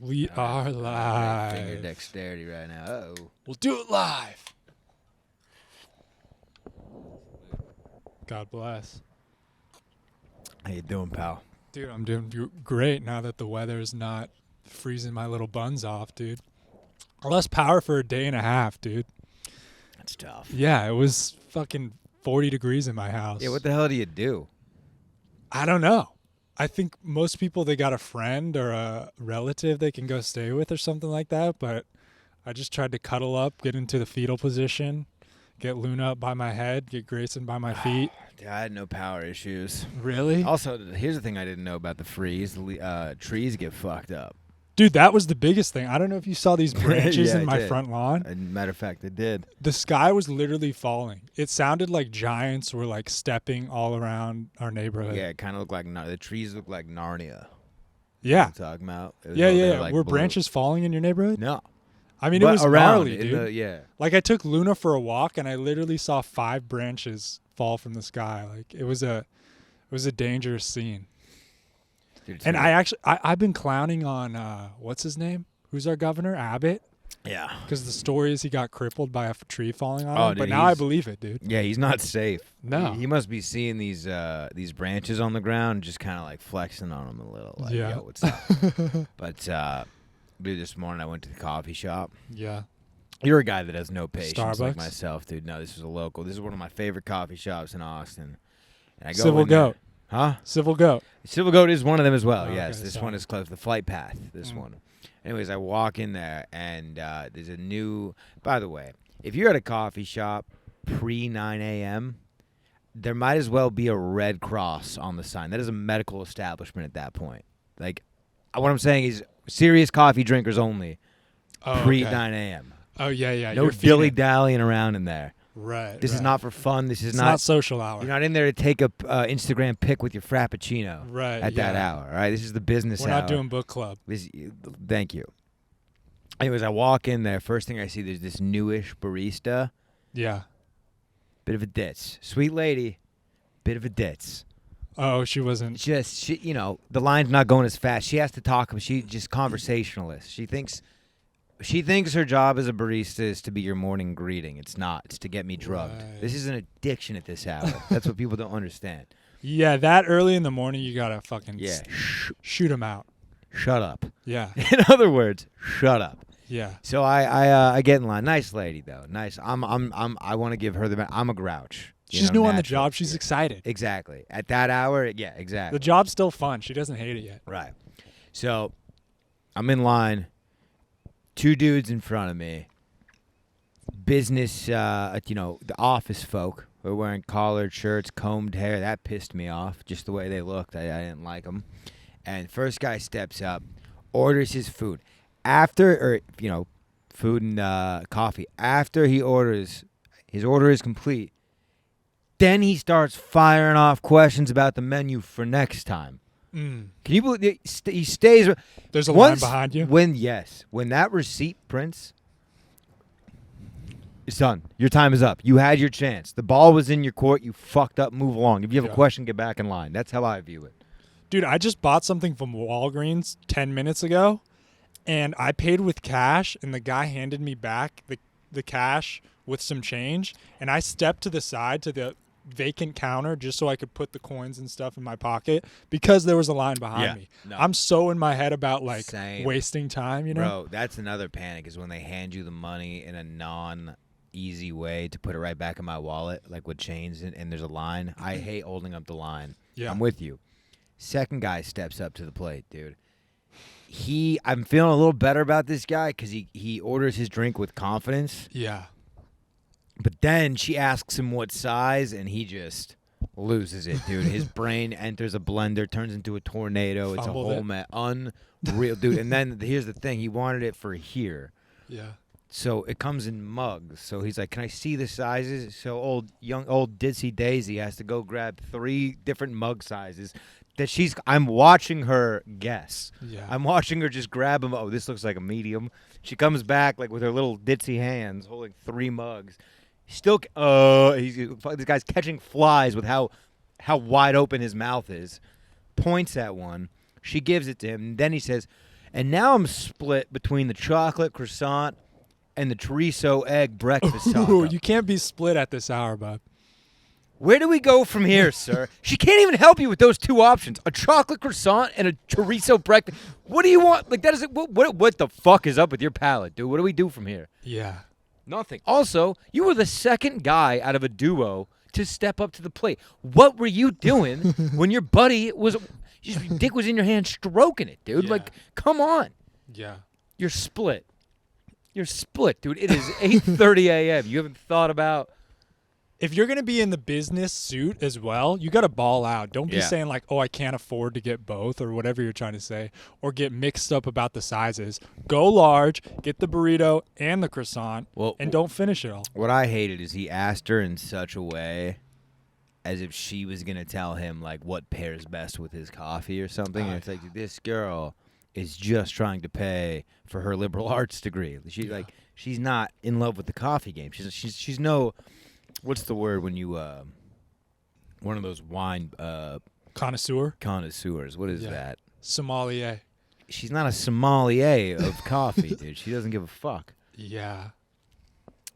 We are live. Finger dexterity right now. Uh-oh. We'll do it live. God bless. How you doing, pal? Dude, I'm doing great now that the weather is not freezing my little buns off, dude. Less power for a day and a half, dude. That's tough. Yeah, it was fucking 40 degrees in my house. Yeah, what the hell do you do? I don't know. I think most people, they got a friend or a relative they can go stay with or something like that, but I just tried to cuddle up, get into the fetal position, get Luna up by my head, get Grayson by my feet. Dude, I had no power issues. Really? Also, here's the thing I didn't know about the freeze. Trees get fucked up. Dude, that was the biggest thing. I don't know if you saw these branches Yeah, in I my did. front lawn. Matter of fact, it did. The sky was literally falling. It sounded like giants were like stepping all around our neighborhood. Yeah, it kind of looked like the trees look like Narnia. Yeah. I'm talking about. It was Yeah, all- yeah, they yeah. like Were blue. branches falling in your neighborhood? No. I mean, But it was around gnarly, in dude. yeah. Like, I took Luna for a walk, and I literally saw 5 branches fall from the sky. Like, it was a dangerous scene. Dude, And I've been clowning on what's his name? Who's our governor? Abbott. yeah. Because the story is he got crippled by a tree falling on Oh, him. But dude, now I he's- believe it, dude. Yeah, he's not safe. No. He must be seeing these branches on the ground, just kind of like flexing on them a little. Like, Yeah. yo, what's up? But dude, this morning I went to the coffee shop. Yeah. You're a guy that has no patience like Starbucks? myself, dude. No, this is a local. This is one of my favorite coffee shops in Austin. And I go Civil in there- Goat. Huh? Civil Goat. Civil Goat is one of them as well. Oh, yes, okay, this sorry. one is close. The Flight Path. This one. Anyways, I walk in there and there's a new. By the way, if you're at a coffee shop pre 9 a.m., there might as well be a red cross on the sign. That is a medical establishment at that point. Like, what I'm saying is serious coffee drinkers only Oh, pre okay. 9 a.m. Oh, yeah, yeah. No you're dilly fiending. dallying around in there. Right. This is right. not for fun. This is It's not social hour. You're not in there to take a Instagram pic with your frappuccino Right. at that hour. All right, this is the business We're hour. not doing book club. Thank you. Anyways, I walk in there. First thing I see, there's this newish barista. Yeah. Bit of a ditz. Sweet lady. Bit of a ditz. Oh, she wasn't. Just, the line's not going as fast. She has to talk. She's just conversationalist. She thinks her job as a barista is to be your morning greeting. It's not. It's to get me drugged. Right. This is an addiction at this hour. That's what people don't understand. Yeah, that early in the morning, you got to fucking Yeah. shoot them out. Shut up. Yeah. In other words, shut up. Yeah. So I get in line. Nice lady though. Nice. I want to give her I'm a grouch. She's new on the naturally. job. She's excited. Exactly. At that hour, yeah, exactly. The job's still fun. She doesn't hate it yet. Right. So I'm in line. 2 dudes in front of me. Business, the office folk were wearing collared shirts, combed hair. That pissed me off. Just the way they looked, I didn't like them. And first guy steps up, orders his food. Food and coffee. After he orders, his order is complete. Then he starts firing off questions about the menu for next time. Mm. Can you believe he stays? There's a line behind you. When that receipt prints, it's done. Your time is up. You had your chance. The ball was in your court. You fucked up. Move along. If you have a question, get back in line. That's how I view it. Dude, I just bought something from Walgreens 10 minutes ago, and I paid with cash, and the guy handed me back the cash with some change, and I stepped to the side to the vacant counter just so I could put the coins and stuff in my pocket because there was a line behind me. No. I'm so in my head about like Same. wasting time, you know? Bro, that's another panic is when they hand you the money in a non-easy way to put it right back in my wallet, like with chains and there's a line. I hate holding up the line. Yeah. I'm with you. Second guy steps up to the plate, dude. I'm feeling a little better about this guy because he orders his drink with confidence. Yeah. But then she asks him what size, and he just loses it, dude. His brain enters a blender, turns into a tornado. It's Fumbled a whole it. mess. Unreal, dude. And then here's the thing. He wanted it for here. Yeah. So it comes in mugs. So he's like, can I see the sizes? So old Ditsy Daisy has to go grab 3 different mug sizes that I'm watching her guess. Yeah. I'm watching her just grab them. Oh, this looks like a medium. She comes back like with her little ditzy hands holding 3 mugs. Still, this guy's catching flies with how wide open his mouth is. Points at one. She gives it to him. And then he says, And now I'm split between the chocolate croissant and the chorizo egg breakfast taco. Ooh, you can't be split at this hour, bud. Where do we go from here, sir? She can't even help you with those two options: a chocolate croissant and a chorizo breakfast. What do you want? Like that is what the fuck is up with your palate, dude? What do we do from here? Yeah. Nothing. Also, you were the second guy out of a duo to step up to the plate. What were you doing when your buddy was, your dick was in your hand stroking it, dude? Yeah. Like, come on. Yeah. You're split. You're split, dude. It is 8:30 a.m. You haven't thought about. If you're going to be in the business suit as well, you got to ball out. Don't be saying like, oh, I can't afford to get both or whatever you're trying to say, or get mixed up about the sizes. Go large, get the burrito and the croissant, and don't finish it all. What I hated is he asked her in such a way as if she was going to tell him like what pairs best with his coffee or something. And it's like, this girl is just trying to pay for her liberal arts degree. She's like, she's not in love with the coffee game. She's no... What's the word when you one of those wine connoisseurs? What is that? Sommelier. She's not a sommelier of coffee, dude. She doesn't give a fuck. Yeah.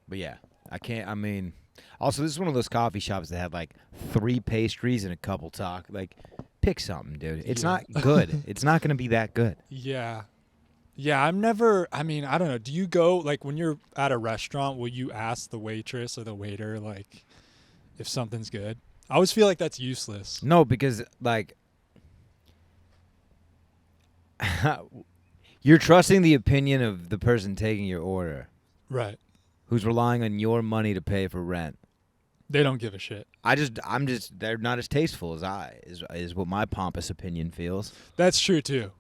But yeah, I can't. I mean, also this is one of those coffee shops that have like 3 pastries and a couple like pick something, dude. It's not good. It's not going to be that good. Yeah. Yeah, I mean, I don't know. Do you go, like, when you're at a restaurant, will you ask the waitress or the waiter, like, if something's good? I always feel like that's useless. No, because, like, you're trusting the opinion of the person taking your order. Right. Who's relying on your money to pay for rent. They don't give a shit. They're not as tasteful as is what my pompous opinion feels. That's true, too.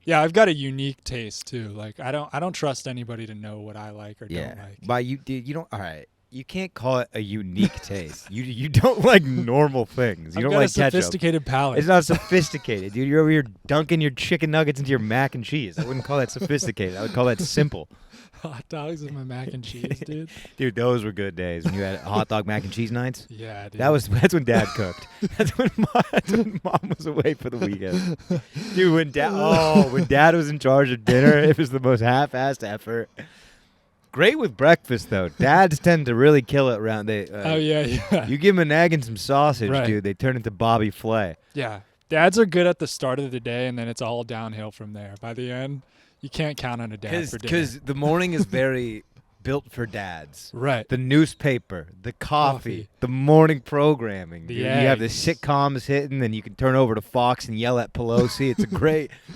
Yeah, I've got a unique taste too. Like I don't trust anybody to know what I like or don't like. But you don't. All right, you can't call it a unique taste. You don't like normal things. You I've don't got like a sophisticated ketchup. palate. It's not sophisticated, dude. You're over here dunking your chicken nuggets into your mac and cheese. I wouldn't call that sophisticated. I would call that simple. Hot dogs and my mac and cheese, dude. Dude, those were good days when you had hot dog mac and cheese nights. Yeah, dude. That's when Dad cooked. That's when Mom was away for the weekend. Dude, when Dad was in charge of dinner, it was the most half-assed effort. Great with breakfast though. Dads tend to really kill it around. You give them an egg and some sausage, dude. They turn into Bobby Flay. Yeah, dads are good at the start of the day, and then it's all downhill from there. By the end, you can't count on a dad for dinner. Because the morning is very built for dads. Right. The newspaper, the coffee, the morning programming. The You eggs. have the sitcoms hitting, and you can turn over to Fox and yell at Pelosi.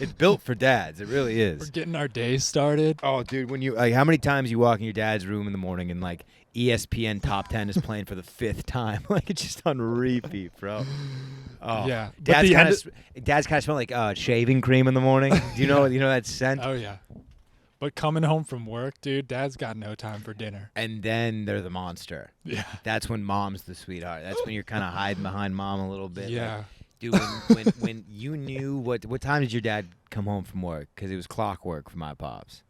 It's built for dads. It really We're is. getting our day started. Oh, dude, when you how many times you walk in your dad's room in the morning and like ESPN Top 10 is playing for the 5th time? Like it's just on repeat, bro. Oh. Yeah. Dad's kind of smell like shaving cream in the morning. Do you know that scent? Oh yeah. But coming home from work, dude, dad's got no time for dinner. And then they're the monster. Yeah. That's when mom's the sweetheart. That's when you're kind of hiding behind mom a little bit. Yeah. Like, dude, when you knew what time did your dad come home from work? Because it was clockwork for my pops.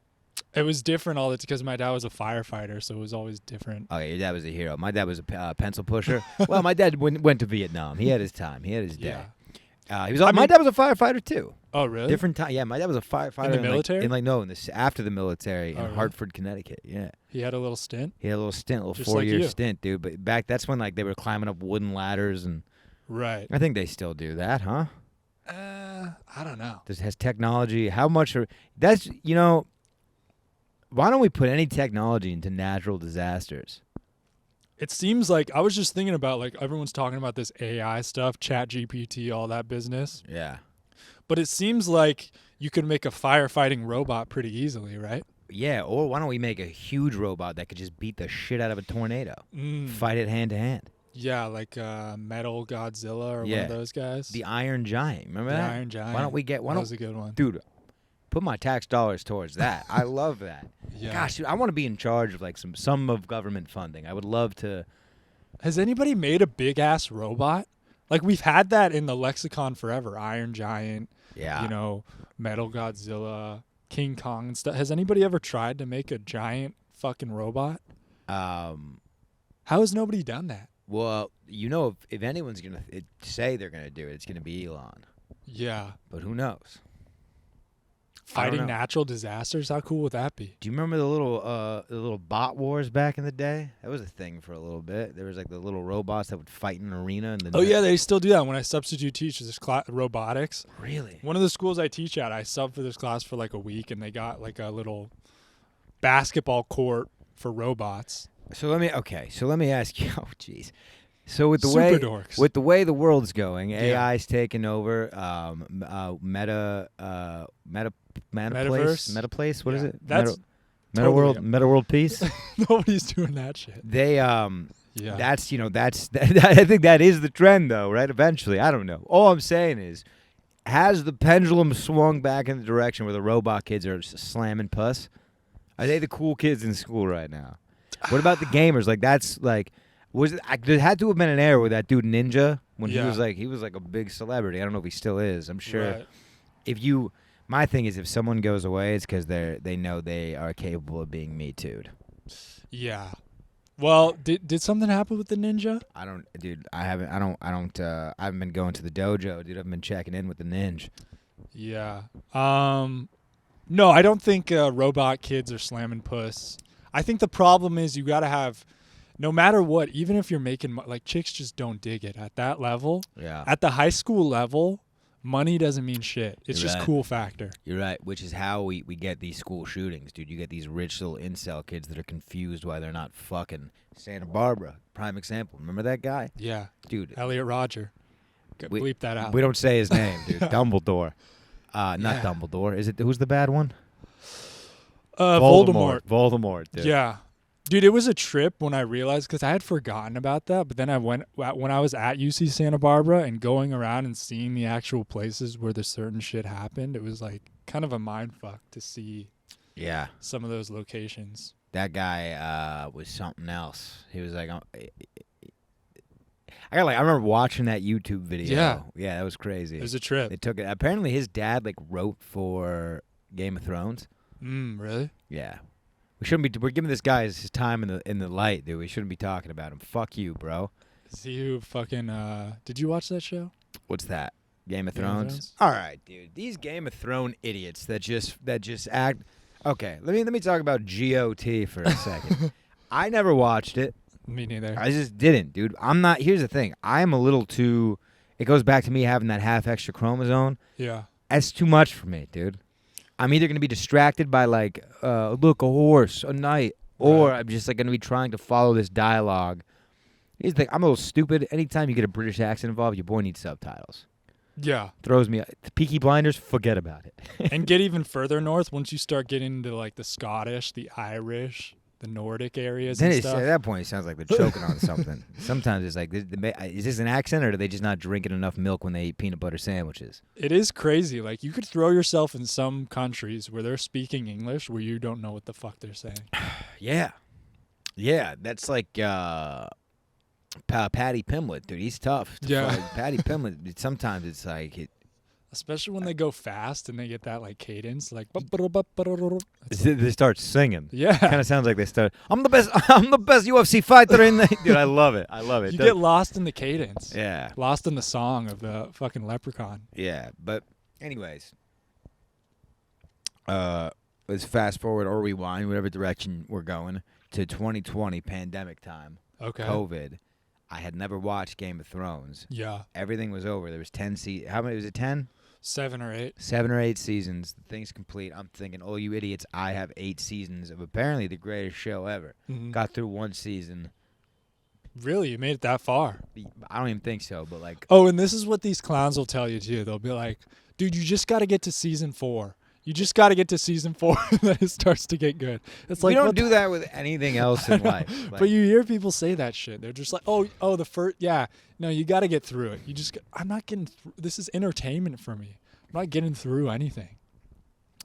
It was different all the time because my dad was a firefighter, so it was always different. Okay, your dad was a hero. My dad was a pencil pusher. Well, my dad went to Vietnam. He had his time. He had his day. Yeah. My dad was a firefighter too. Oh, really? Different time. Yeah, my dad was a firefighter In the military? After the military in really? Hartford, Connecticut. Yeah. He had a little stint? He had a little stint, a little Just 4-year like you. stint, dude. But that's when like they were climbing up wooden ladders and. Right. I think they still do that, huh? I don't know. Has technology? How much are that's Why don't we put any technology into natural disasters? It seems like I was just thinking about like everyone's talking about this AI stuff, Chat GPT, all that business. Yeah. But it seems like you could make a firefighting robot pretty easily, right? Yeah, or why don't we make a huge robot that could just beat the shit out of a tornado? Fight it hand to hand. Yeah, like Metal Godzilla or one of those guys. The Iron Giant. Remember the that? Iron Giant. Why don't we get That was a good one. Dude, put my tax dollars towards that. I love that. Yeah. Gosh, dude, I want to be in charge of like some of government funding. I would love to. Has anybody made a big ass robot? Like we've had that in the lexicon forever. Iron Giant. Yeah. Metal Godzilla, King Kong and stuff. Has anybody ever tried to make a giant fucking robot? How has nobody done that? Well, if anyone's going to say they're going to do it, it's going to be Elon. Yeah. But who knows? Fighting know. natural disasters? How cool would that be? Do you remember the little bot wars back in the day? That was a thing for a little bit. There was like the little robots that would fight in an arena. And Oh, yeah, they still do that. When I substitute teach this robotics. Really? One of the schools I teach at, I sub for this class for like a week, and they got like a little basketball court for robots. So let me ask you. Oh, jeez. So with the Super dorks. with the way the world's going, Yeah. AI's taking over. Metaplace. What is Yeah. it? That's Meta World. totally- Meta World Peace. Nobody's doing that shit. They Yeah. That's I think that is the trend though, right? Eventually, I don't know. All I'm saying is, has the pendulum swung back in the direction where the robot kids are slamming puss? Are they the cool kids in school right now? What about the gamers? Like that's like. There had to have been an era with that dude Ninja when he was like a big celebrity. I don't know if he still is. I'm sure. Right. My thing is if someone goes away, it's because they know they are capable of being Me Too'd. Yeah. Well, did something happen with the ninja? I haven't been going to the dojo, dude. I've been checking in with the ninja. Yeah. No, I don't think robot kids are slamming puss. I think the problem is you got to have, no matter what, even if you're making, like chicks just don't dig it at that level. Yeah. At the high school level, money doesn't mean shit. It's You're just right. cool factor. You're right, which is how we get these school shootings, dude. You get these rich little incel kids that are confused why they're not fucking Santa Barbara. Prime example. Remember that guy? Yeah. Dude. Elliot Rodger. Bleep that out. We don't say his name, dude. Dumbledore. Not Yeah. Dumbledore. Is it? Who's the bad one? Voldemort. Voldemort, dude. Yeah. Dude, it was a trip when I realized, because I had forgotten about that, but then when I was at UC Santa Barbara and going around and seeing the actual places where the certain shit happened, it was like kind of a mind fuck to see Yeah. some of those locations. That guy was something else. He was like, I remember watching that YouTube video. Yeah. That was crazy. It was a trip. They took it. Apparently, his dad wrote for Game of Thrones. Really? Yeah. We shouldn't be. We're giving this guy his time in the light, dude. We shouldn't be talking about him. Fuck you, bro. Is he who fucking, did you watch that show? What's that? Game of Game of Thrones? Thrones? All right, dude. These Game of Thrones idiots that just act. Okay, let me talk about GOT for a second. I never watched it. Me neither. I just didn't, dude. I'm not. Here's the thing. I'm a little too. It goes back to me having that half extra chromosome. Yeah. That's too much for me, dude. I'm either gonna be distracted by look, a horse, a knight, or Right. I'm just gonna be trying to follow this dialogue. Here's the thing. I'm a little stupid. Anytime you get a British accent involved, your boy needs subtitles. Yeah. Throws me. Peaky Blinders, forget about it. And get even further north, once you start getting into like the Scottish, the Irish, the Nordic areas Then and at stuff. that point, it sounds like they're choking on something. Sometimes it's like, is this an accent, or do they just not drinking enough milk when they eat peanut butter sandwiches? It is crazy. Like, you could throw yourself in some countries where they're speaking English where you don't know what the fuck they're saying. Yeah. Yeah, that's like Patty Pimlet, dude. He's tough. Yeah. Patty Pimlet, sometimes it's like... Especially when they go fast and they get that, like, cadence. Like, They start singing. yeah. Kind of sounds like they start, I'm the best UFC fighter in the... Dude, I love it. I love it. You get lost in the cadence. Yeah. Lost in the song of the fucking leprechaun. Yeah, but anyways, let's fast forward or rewind, whatever direction we're going, to 2020 pandemic time, Okay. COVID. I had never watched Game of Thrones. Yeah. Everything was over. There was 10 How many was it? 10? 7 or 8. 7 or 8 seasons. The thing's complete. I'm thinking, oh, you idiots! I have 8 seasons of apparently the greatest show ever. Mhm. Got through 1 season. Really? You made it that far? I don't even think so, but like, Oh, and this is what these clowns will tell you, too. They'll be like, dude, you just got to get to season 4. You just got to get to season 4, and then it starts to get good. It's like, we don't what do that with anything else in life. Like, But you hear people say that shit. They're just like, oh, the first, yeah. No, you got to get through it. I'm not getting through. This is entertainment for me. I'm not getting through anything.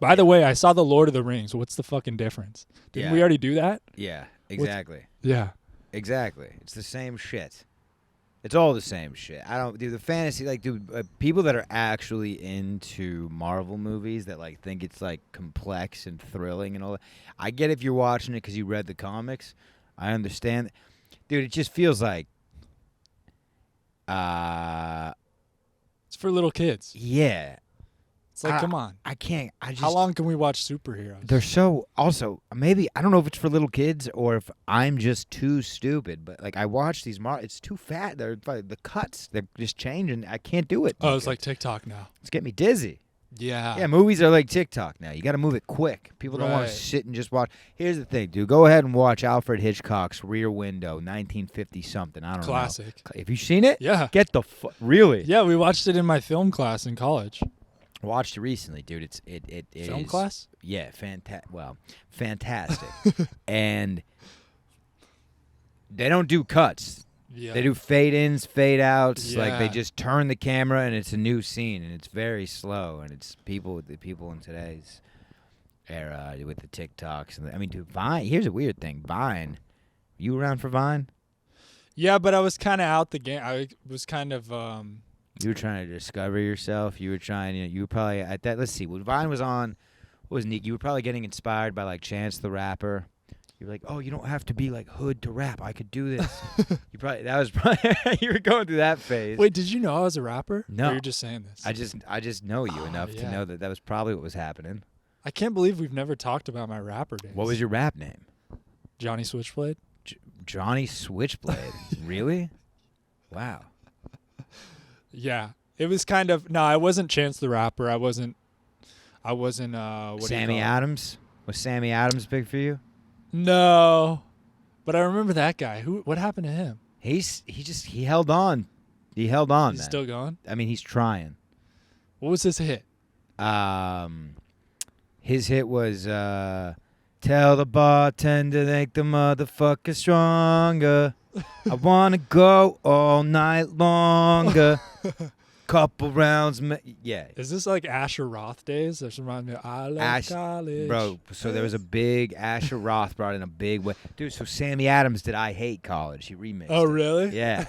By the way, I saw The Lord of the Rings. What's the fucking difference? Didn't we already do that? yeah, exactly. Yeah. Exactly. It's the same shit. It's all the same shit. I don't do the fantasy people that are actually into Marvel movies that think it's complex and thrilling and all that. I get if you're watching it because you read the comics. I understand, dude. It just feels like, It's for little kids. yeah. It's like, come on. I can't. I just. How long can we watch superheroes? They're so. Also, maybe I don't know if it's for little kids or if I'm just too stupid. But like, I watch these. It's too fat. They're the cuts. They're just changing. I can't do it. Oh, it's like TikTok now. It's getting me dizzy. Yeah. Yeah, movies are like TikTok now. You got to move it quick. People don't want Right. to sit and just watch. Here's the thing, dude. Go ahead and watch Alfred Hitchcock's Rear Window, 1950 something. I don't Classic. know. Have you seen it? Yeah. Get the really? Yeah, we watched it in my film class in college. Watched it recently, dude. It Film is- class? Yeah, fantastic. And they don't do cuts. Yeah. They do fade ins, fade outs. Like they Yeah. just turn the camera and it's a new scene and it's very slow and it's people in today's era with the TikToks and I mean, dude, Vine. Here's a weird thing. Vine. You around for Vine? Yeah, but I was kind of out the game. I was kind of You were trying to discover yourself. You were trying. You were probably at that. Let's see. When Vine was on, what was Nick? You were probably getting inspired by like Chance the Rapper. You were like, oh, you don't have to be like hood to rap. I could do this. You were going through that phase. Wait, did you know I was a rapper? No. Or you're just saying this? I just know you enough to yeah. know that was probably what was happening. I can't believe we've never talked about my rapper days. What was your rap name? Johnny Switchblade? Johnny Switchblade. Really? Wow. Yeah. It was kind of I wasn't Chance the Rapper. I wasn't what Sammy do you call it? Adams? Was Sammy Adams big for you? No. But I remember that guy. What happened to him? He held on. He held on. He's man. still going? I mean, he's trying. What was his hit? His hit was tell the bartender make the motherfucker stronger. I wanna go all night longer. Couple rounds, yeah. Is this like Asher Roth days? This reminds me of I Love College. Bro, so there was a big Asher Roth brought in a big way. Dude, so Sammy Adams did I Hate College. He remixed Oh, it. really? Yeah.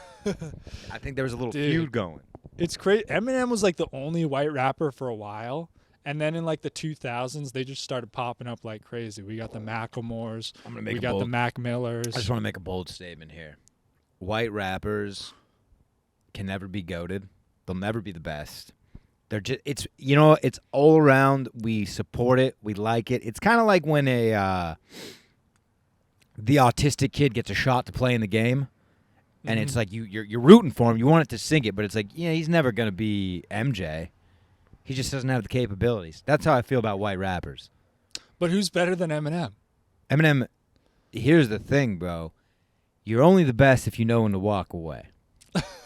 I think there was a little Dude. feud going. It's crazy. Eminem was like the only white rapper for a while. And then in like the 2000s, they just started popping up like crazy. We got the Macklemores. I'm gonna make We a got bold, the Mac Millers. I just want to make a bold statement here. White rappers can never be goated. They'll never be the best. They're just it's all around. We support it. We like it. It's kind of like when the autistic kid gets a shot to play in the game, and it's like you're rooting for him. You want it to sink it, but it's like he's never gonna be MJ. He just doesn't have the capabilities. That's how I feel about white rappers. But who's better than Eminem? Eminem. Here's the thing, bro. You're only the best if you know when to walk away.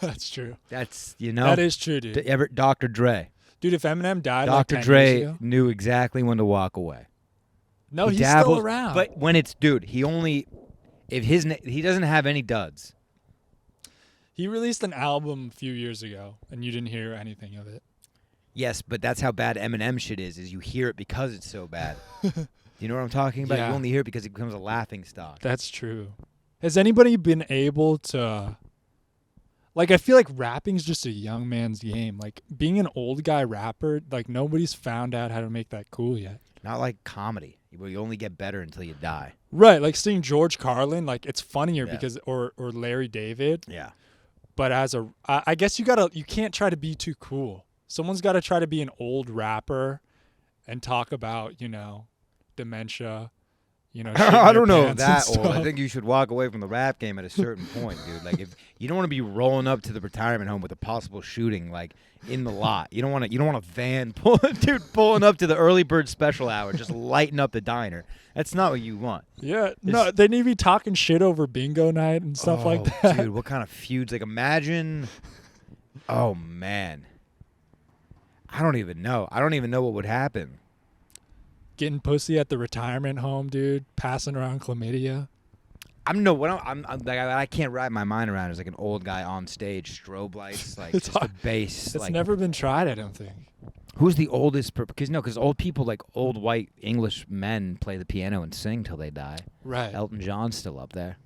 That's true. That's That is true, dude. Dr. Dre. Dude, if Eminem died Dr. like 10 years Dre ago, knew exactly when to walk away. no, He he's dabbles, still around. But when it's he doesn't have any duds. He released an album a few years ago, and you didn't hear anything of it. Yes, but that's how bad Eminem shit is you hear it because it's so bad. You know what I'm talking about? Yeah. You only hear it because it becomes a laughing stock. That's true. Has anybody been able to... Like, I feel like rapping's just a young man's game. Like, being an old guy rapper, like, nobody's found out how to make that cool yet. Not like comedy, where you only get better until you die. Right, like seeing George Carlin, like, it's funnier Yeah. because... Or Larry David. Yeah. But I guess you can't try to be too cool. Someone's got to try to be an old rapper and talk about, dementia, I don't know shitting your that pants and old. I stuff. think you should walk away from the rap game at a certain point, dude. Like if you don't want to be rolling up to the retirement home with a possible shooting, like in the lot. You don't want a van pulling up to the early bird special hour, just lighting up the diner. That's not what you want. Yeah, no, they need to be talking shit over bingo night and stuff like that. Dude, what kind of feuds? Like imagine. Oh man. I don't even know. I don't even know what would happen. Getting pussy at the retirement home, dude. Passing around chlamydia. I'm like I can't wrap my mind around. It's like an old guy on stage, strobe lights, like It's just the hard. bass. It's Like, never been tried, I don't think. who's the oldest? Because old people, like old white English men, play the piano and sing till they die. Right. Elton John's still up there.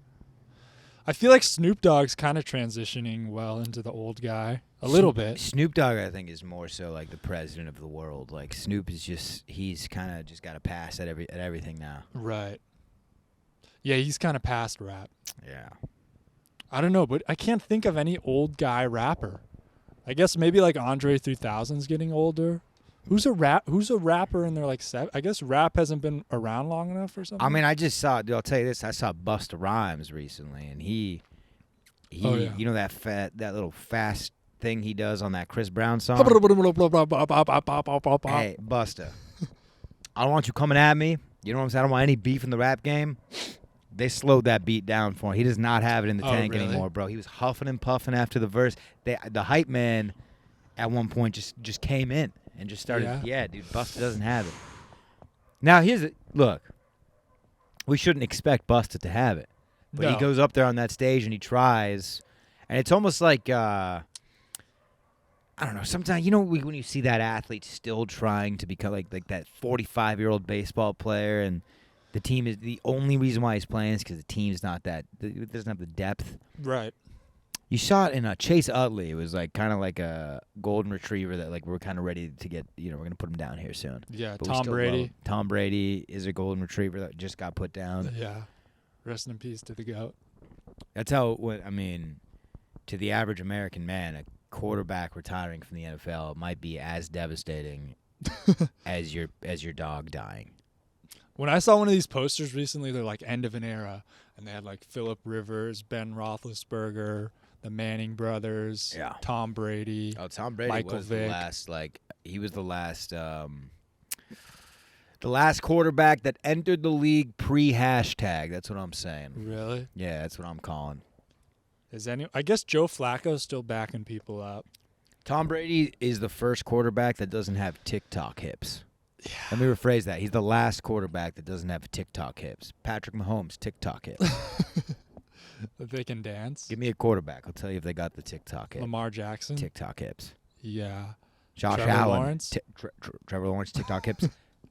I feel like Snoop Dogg's kind of transitioning well into the old guy. A little bit. Snoop Dogg, I think, is more so like the president of the world. Like Snoop is he's kind of just got a pass at everything now. Right. Yeah, he's kind of past rap. Yeah. I don't know, but I can't think of any old guy rapper. I guess maybe like Andre 3000's getting older. Who's a rapper in their like I guess rap hasn't been around long enough or something. I mean, I just saw. Dude, I'll tell you this. I saw Busta Rhymes recently, and he, Oh, yeah. you know that little fast thing he does on that Chris Brown song. Hey, Hey, Busta, I don't want you coming at me. You know what I'm saying? I don't want any beef in the rap game. They slowed that beat down for him. He does not have it in the tank really? anymore, bro. He was huffing and puffing after the verse. The hype man at one point just came in and just started. Yeah, dude, Busta doesn't have it. Now look. We shouldn't expect Busta to have it, but he goes up there on that stage and he tries, and it's almost like I don't know. Sometimes when you see that athlete still trying to become like that 45-year-old baseball player, and the team is the only reason why he's playing is because the team's not that it doesn't have the depth. Right. You saw it in Chase Utley. It was like kind of like a golden retriever that like we're kind of ready to get. We're gonna put him down here soon. Yeah, But we Tom still Brady. love him. Tom Brady is a golden retriever that just got put down. Yeah. Rest in peace to the GOAT. That's how. To the average American man, a quarterback retiring from the NFL might be as devastating as your dog dying. When I saw one of these posters recently, they're like end of an era, and they had like Phillip Rivers, Ben Roethlisberger, the Manning brothers, Yeah. Tom Brady. Oh, Tom Brady Michael was Vick. the last. He was the last quarterback that entered the league pre-hashtag. That's what I'm saying. Really? Yeah, that's what I'm calling. I guess Joe Flacco's still backing people up. Tom Brady is the first quarterback that doesn't have TikTok hips. Yeah. Let me rephrase that. He's the last quarterback that doesn't have TikTok hips. Patrick Mahomes, TikTok hips. That they can dance. Give me a quarterback. I'll tell you if they got the TikTok hips. Lamar Jackson. TikTok hips. Yeah. Josh Trevor Allen. Lawrence? Trevor Lawrence, TikTok hips.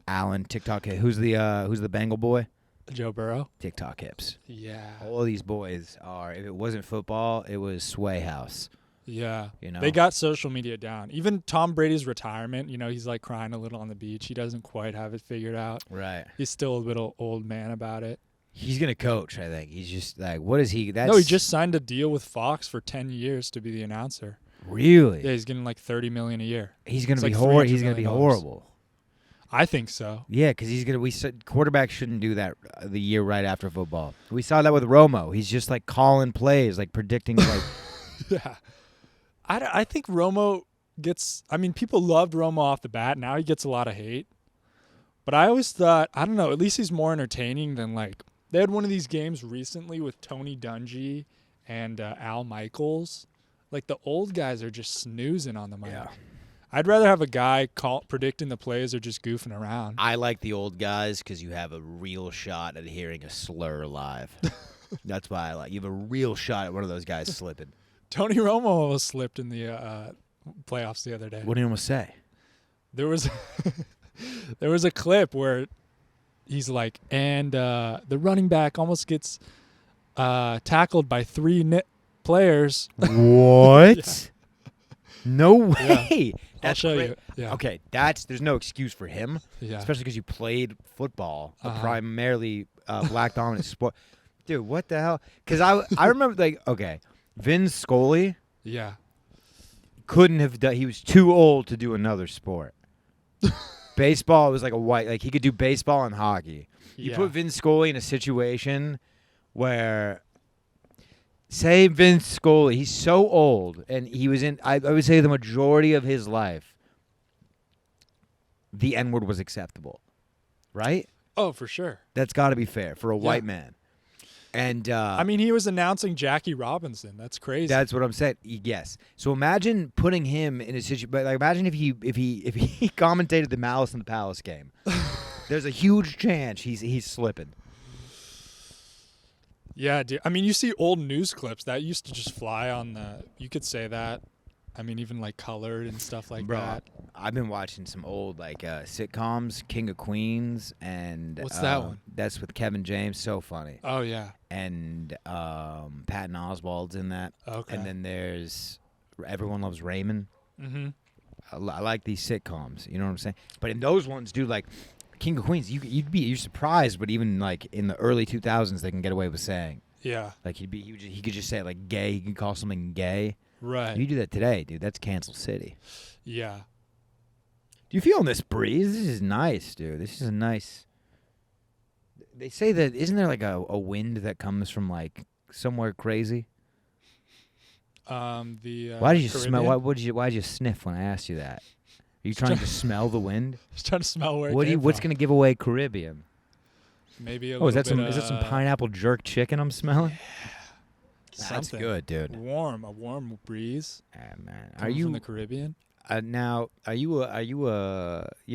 Allen, TikTok hips. Who's the Bengal boy? Joe Burrow. TikTok hips. Yeah. All of these boys are. If it wasn't football, it was Sway House. Yeah. You know. They got social media down. Even Tom Brady's retirement, he's like crying a little on the beach. He doesn't quite have it figured out. Right. He's still a little old man about it. He's gonna coach. I think he's just like, what is he? No, he just signed a deal with Fox for 10 years to be the announcer. Really. Yeah, he's getting like $30 million a year. He's gonna It's be like horrible. $300 He's gonna be million. horrible. I think so. Yeah, because he's gonna. We said quarterbacks shouldn't do that the year right after football. We saw that with Romo. He's just like calling plays, like predicting. Like, Yeah. I think Romo gets – I mean, people loved Romo off the bat. Now he gets a lot of hate. But I always thought – I don't know. At least he's more entertaining than like – they had one of these games recently with Tony Dungy and Al Michaels. Like the old guys are just snoozing on the mic. yeah. I'd rather have a guy predicting the plays or just goofing around. I like the old guys because you have a real shot at hearing a slur live. That's why I like. You have a real shot at one of those guys slipping. Tony Romo almost slipped in the playoffs the other day. What do you almost say? There was there was a clip where he's like, and the running back almost gets tackled by three players. What? No way. I'll show great. you. Yeah. Okay, there's no excuse for him, Yeah. especially because you played football, a Uh-huh. primarily black dominant sport. Dude, what the hell? Because I remember Vin Scully Yeah. couldn't have done. He was too old to do another sport. Baseball was he could do baseball and hockey. You put Vin Scully in a situation where, say Vince Scully, he's so old, and he was in, I would say the majority of his life, the N-word was acceptable, right? Oh, for sure. That's got to be fair for a white man. And I mean, he was announcing Jackie Robinson. That's crazy. that's what I'm saying. Yes. So imagine putting him in a situation. But imagine if he commentated the Malice in the Palace game. There's a huge chance he's slipping. Yeah, dude. I mean, you see old news clips that used to just fly on the. You could say that. I mean, even like colored and stuff like Bro, that. I've been watching some old sitcoms, King of Queens, and What's that one? That's with Kevin James. So funny. Oh yeah. And Patton Oswalt's in that. Okay. And then there's Everyone Loves Raymond. Mm-hmm. I like these sitcoms. You know what I'm saying? But in those ones, dude, like King of Queens, you're surprised, but even like in the early 2000s, they can get away with saying Yeah. like he could just say it like gay. He can call something gay. Right. You do that today, dude. That's cancel city. Yeah. Do you feel this breeze? This is nice, dude. This is a nice. They say that isn't there like a wind that comes from like somewhere crazy? Why Why did you smell? Why did you sniff when I asked you that? Are you trying to smell the wind? Just trying to smell where. What's going to give away Caribbean? Maybe a Oh, is that little some? bit, Is that some pineapple jerk chicken I'm smelling? That's something. good, dude. A warm breeze. Man, are coming you from the Caribbean? now? You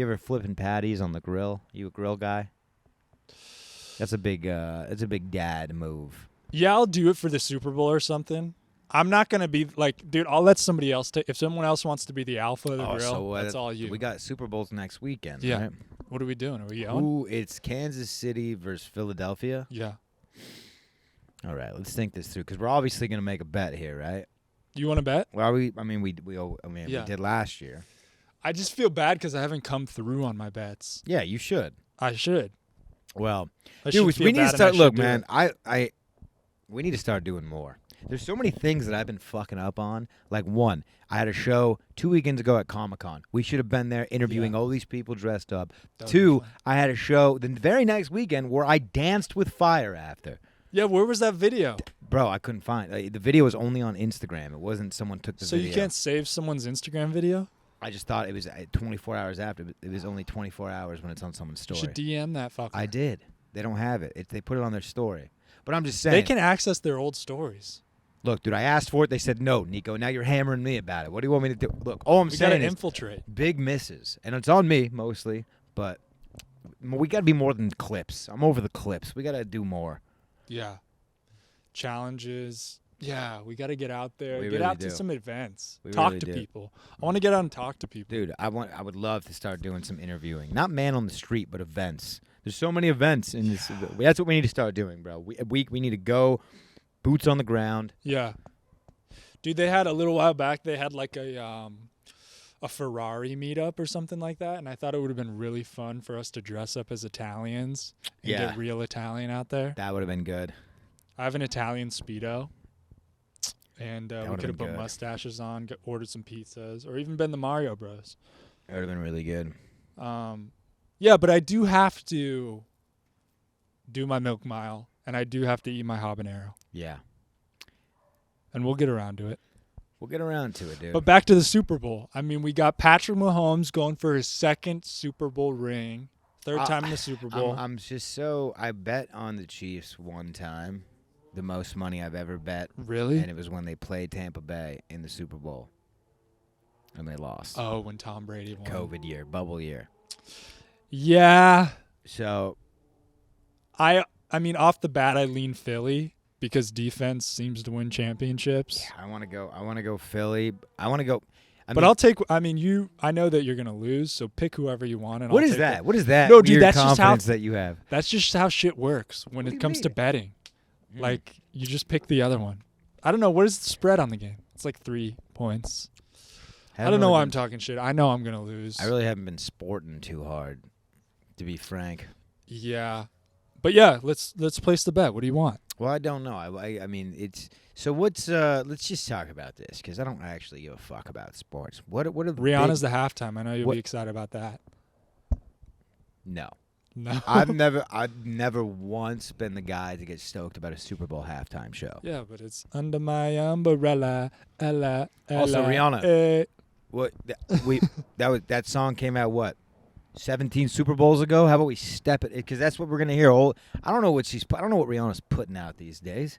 ever flipping patties on the grill? You a grill guy? That's a big dad move. Yeah, I'll do it for the Super Bowl or something. I'm not gonna be like, dude. I'll let somebody else take. If someone else wants to be the alpha of the grill, so that's all you. We got Super Bowls next weekend. Yeah. Right? What are we doing? Are we going? Ooh, it's Kansas City versus Philadelphia. Yeah. All right, let's think this through because we're obviously gonna make a bet here, right? You want to bet? Well, we did last year. I just feel bad because I haven't come through on my bets. Yeah, you should. I should. Well, I dude, should feel we need bad to and start. I Look, should do man, it. we need to start doing more. There's so many things that I've been fucking up on. Like one, I had a show 2 weekends ago at Comic-Con. We should have been there interviewing all these people dressed up. That would've Two, been fun. I had a show the very next weekend where I danced with fire after. Yeah, where was that video? Bro, I couldn't find the video was only on Instagram. It wasn't someone took the So video. you can't save someone's Instagram video? I just thought it was 24 hours after. It was only 24 hours when it's on someone's You story. should DM that fucker. I did. They don't have it. They put it on their story. But I'm just saying. They can access their old stories. Look, dude, I asked for it. They said no, Niko. Now you're hammering me about it. What do you want me to do? Look, all I'm We gotta saying is infiltrate. big misses. And it's on me mostly, but we got to be more than clips. I'm over the clips. We got to do more. Yeah. Challenges. Yeah, we got to get out there. We Get really out do. to some events. We Talk really to do. people. I want to get out and talk to people. Dude, I would love to start doing some interviewing. Not man on the street, but events. There's so many events in this. That's what we need to start doing, bro. We need to go boots on the ground. Yeah. Dude, they had a little while back, they had like a Ferrari meetup or something like that, and I thought it would have been really fun for us to dress up as Italians and Yeah. get real Italian out there. That would have been good. I have an Italian Speedo, and we would've could have been put good. mustaches on, ordered some pizzas, or even been the Mario Bros. That would have been really good. Yeah, but I do have to do my milk mile, and I do have to eat my habanero, Yeah. and we'll get around to it. We'll get around to it, dude. But back to the Super Bowl. I mean, we got Patrick Mahomes going for his second Super Bowl ring, third time in the Super Bowl. I'm just so I bet on the Chiefs one time, the most money I've ever bet, Really? and it was when they played Tampa Bay in the Super Bowl, and they lost. Oh, when Tom Brady won. COVID year, bubble year. Yeah. So I mean, off the bat, I lean Philly because defense seems to win championships. I want to go Philly. I want to go. But I'll take. I mean, I know that you're gonna lose, so pick whoever you want. And What I'll is take that? it. What is that? No, dude, weird that's just how- confidence that you have. That's just how shit works when What do it you comes to mean? betting. Like, you just pick the other one. I don't know. What is the spread on the game? It's like 3 points. I don't know why I'm talking shit. I know I'm gonna lose. I really haven't been sporting too hard, to be frank. Yeah, but yeah, let's place the bet. What do you want? Well, I don't know. I mean, it's so. What's let's just talk about this because I don't actually give a fuck about sports. What are the Rihanna's the halftime. I know you'll What- be excited about that. no. No. I've never once been the guy to get stoked about a Super Bowl halftime show. Yeah, but it's under my umbrella. Ella, Also, Rihanna. eh. What that song came out what 17 Super Bowls ago? How about we step it because that's what we're gonna hear. I don't know what Rihanna's putting out these days.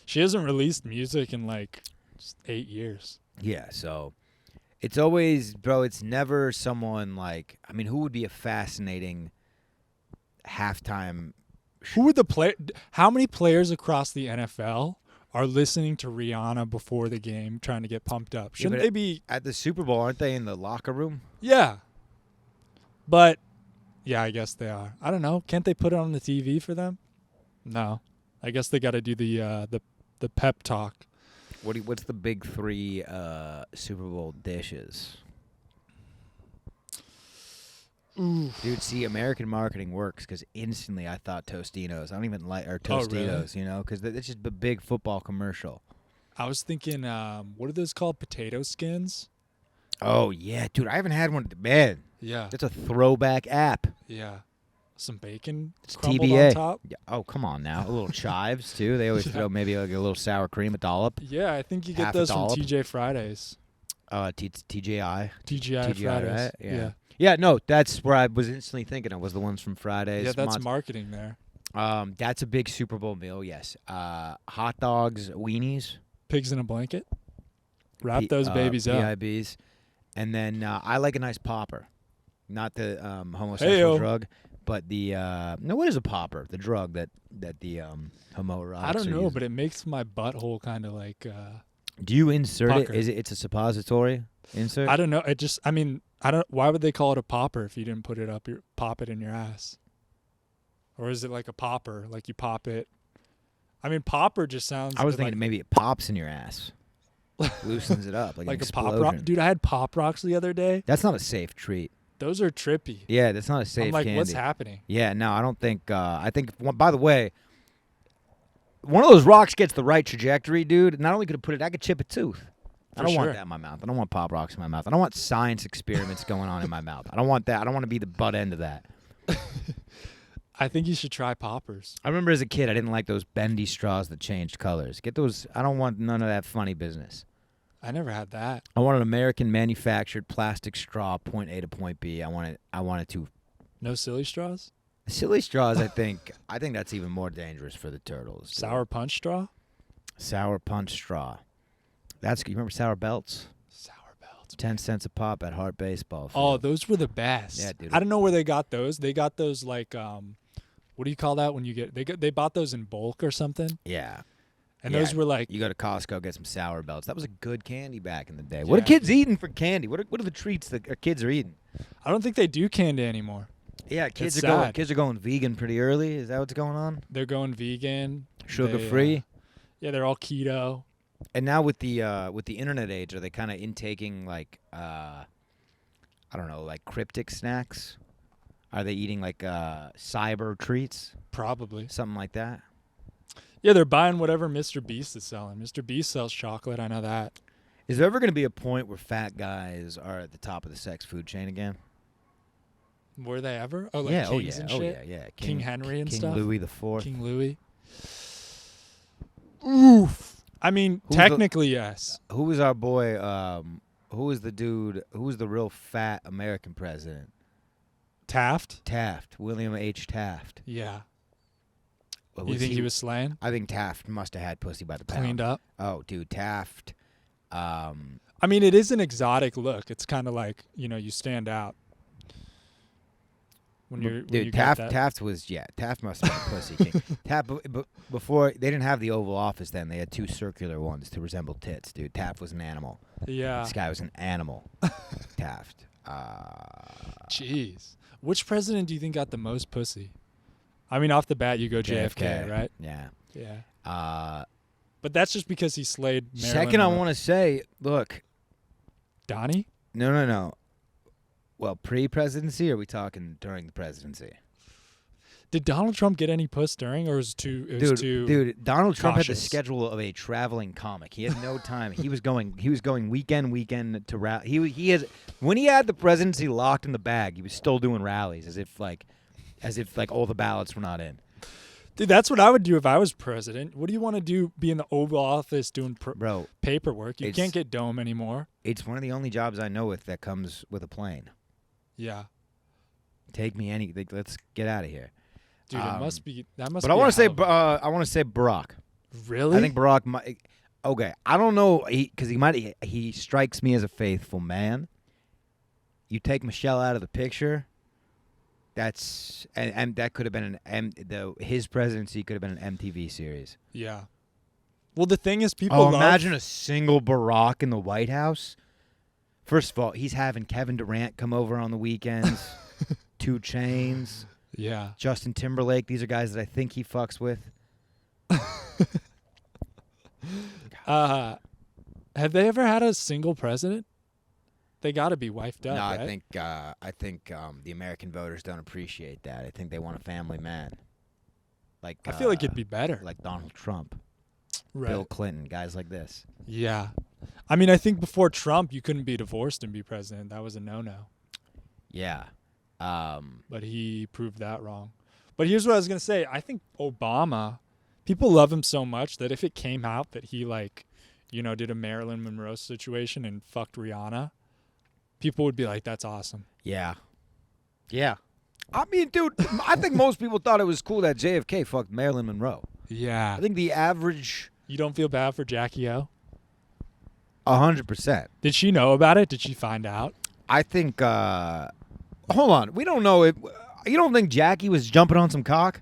She hasn't released music in like just 8 years. Yeah, so it's always, bro. It's never someone like. I mean, who would be a fascinating halftime? Who would the play? How many players across the NFL are listening to Rihanna before the game, trying to get pumped up? Shouldn't but they be? At the Super Bowl, aren't they in the locker room? Yeah. But yeah, I guess they are. I don't know. Can't they put it on the TV for them? No. I guess they got to do the pep talk. What's the big three Super Bowl dishes? Ooh. Dude, see, American marketing works because instantly I thought Tostinos. I don't even like or Oh, really? Tostitos, you know, because it's just a big football commercial. I was thinking, what are those called? Potato skins? Oh yeah, dude, I haven't had one. Man, Yeah. That's a throwback app. Yeah. Some bacon It's crumbled TBA. on top. Yeah. Oh, come on now. A little chives, too. They always Yeah. throw maybe like a little sour cream, a dollop. Yeah, I think you Half get a those from dollop. TJ Fridays. TGI. TGI Fridays. right? Yeah. Yeah, no, that's where I was instantly thinking of, was the ones from Fridays. Yeah, that's marketing there. That's a big Super Bowl meal, yes. Hot dogs, weenies. Pigs in a blanket. Wrap those babies up. PIBs. And then I like a nice popper. Not the homosexual Hey-o. drug, but the no, what is a popper? The drug that the homoerotics I don't are know, using. but it makes my butthole kind of like. Do you insert pucker. it? It's a suppository insert? I don't know. It just. I mean, I don't. Why would they call it a popper if you didn't put it up? Pop it in your ass. Or is it like a popper? Like you pop it. I mean, popper just sounds. I was like, thinking maybe it pops in your ass. Loosens it up like an a pop rock. explosion. Dude, I had pop rocks the other day. That's not a safe treat. Those are trippy. Yeah, that's not a safe I'm like, candy. what's happening? Yeah, no, I don't think. I think. By the way, one of those rocks gets the right trajectory, dude. Not only could it put it, I could chip a tooth. I For don't want sure. that in my mouth. I don't want pop rocks in my mouth. I don't want science experiments going on in my mouth. I don't want that. I don't want to be the butt end of that. I think you should try poppers. I remember as a kid, I didn't like those bendy straws that changed colors. Get those. I don't want none of that funny business. I never had that. I want an American manufactured plastic straw, point A to point B. I want it to. No silly straws? Silly straws, I think that's even more dangerous for the turtles. dude. Sour punch straw? Sour punch straw. You remember Sour Belts? Sour belts. 10 cents a pop at Hart Baseball Field. Oh, those were the best. Yeah, dude. I don't know where they got those. They got those like what do you call that when you get they bought those in bulk or something? Yeah. And Yeah, those were like You go to Costco, get some Sour Belts. That was a good candy back in the day. What Yeah. are kids eating for candy? What are the treats that our kids are eating? I don't think they do candy anymore. Yeah, kids It's are going. sad. Kids are going vegan pretty early. Is that what's going on? They're going vegan. Sugar They, free. Yeah, they're all keto. And now with the internet age, are they kind of intaking like I don't know, like cryptic snacks? Are they eating like cyber treats, Probably. something like that? Yeah, they're buying whatever Mr. Beast is selling. Mr. Beast sells chocolate. I know that. Is there ever going to be a point where fat guys are at the top of the sex food chain again? Were they ever? Oh, like yeah, kings and shit? yeah. King Henry and King stuff? Louis the Fourth. King Louis. Oof. I mean, Who's the- technically, yes. Who was our boy? Who was the dude? Who was the real fat American president? Taft? Taft, William H. Taft. Yeah. Well, You think he was slaying? I think Taft must have had pussy by the pound. Cleaned up? Oh, dude, Taft. I mean, it is an exotic look. It's kind of like, you stand out. When you Dude, get Taft. that. Taft must have been a pussy king. Taft, but before they didn't have the Oval Office, then they had two circular ones to resemble tits. Dude, Taft was an animal. Yeah. This guy was an animal. Taft. Jeez. Which president do you think got the most pussy? I mean, off the bat, you go JFK, right? Yeah. Yeah. But that's just because he slayed Marilyn Second, I Monroe. want to say, look, Donnie? no. Well, pre-presidency, or are we talking during the presidency? Did Donald Trump get any puss during, or was it too? Dude, Donald Trump had the cautious. schedule of a traveling comic. He had no time. He was going weekend to rally. He has when he had the presidency locked in the bag, he was still doing rallies as if all the ballots were not in. Dude, that's what I would do if I was president. What do you want to do? Be in the Oval Office doing Bro, paperwork? You it's- can't get dome anymore. it's one of the only jobs I know that comes with a plane. Yeah, Take me let's get out of here. dude, it must be that must. But be I want to a say hell of I want to say Barack. a- really. I think Barack might. Okay, I don't know because he strikes me as a faithful man. You take Michelle out of the picture. That's and that could have been his presidency could have been an MTV series. Yeah. Well, the thing is, people. Oh, love, imagine a single Barack in the White House. First of all, he's having Kevin Durant come over on the weekends. 2 Chainz, Yeah. Justin Timberlake. These are guys that I think he fucks with. Have they ever had a single president? They got to be wifed up. No, right? I think the American voters don't appreciate that. I think they want a family man. Like I feel like it'd be better. like Donald Trump, Right. Bill Clinton, guys like this. Yeah. I mean, I think before Trump, you couldn't be divorced and be president. That was a no-no. Yeah. but he proved that wrong. But here's what I was gonna say. I think Obama, people love him so much that if it came out that he did a Marilyn Monroe situation and fucked Rihanna, people would be like, "That's awesome." Yeah. Yeah. I mean, dude, I think most people thought it was cool that JFK fucked Marilyn Monroe. Yeah. I think the average You don't feel bad for Jackie O? 100%. Did she know about it? Did she find out? I think, hold on. We don't know. You don't think Jackie was jumping on some cock?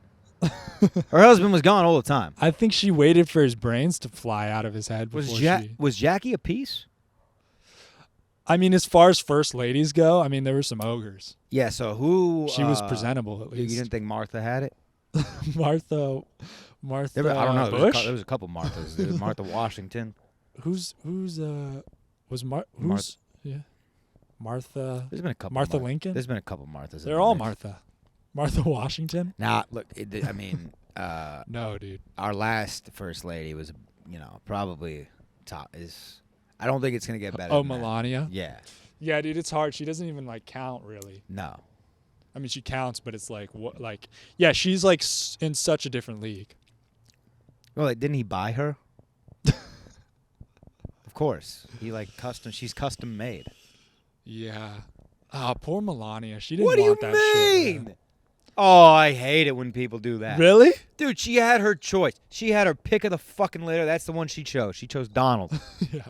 Her husband was gone all the time. I think she waited for his brains to fly out of his head before Was Jackie a piece? I mean, as far as first ladies go, I mean, there were some ogres. Yeah, so who... She was presentable, at You least. didn't think Martha had it? Martha I don't know. Bush? There was a couple Marthas. There was Martha Washington. Martha There's been a couple. Martha Lincoln? There's been a couple Marthas. They're all Martha. Martha Washington? Nah, look. I mean, No, dude. our last first lady was, probably top. I don't think it's gonna get better. Oh, than that. Melania? Yeah. Yeah, dude, it's hard. She doesn't even count really. No. I mean, she counts, but it's yeah, she's in such a different league. Well, didn't he buy her? Of course. He custom. She's custom made. Yeah. Oh, poor Melania. She didn't What do you want that shit. mean? Man. Oh, I hate it when people do that. Really? Dude, she had her choice. She had her pick of the fucking litter. That's the one she chose. She chose Donald. Yeah.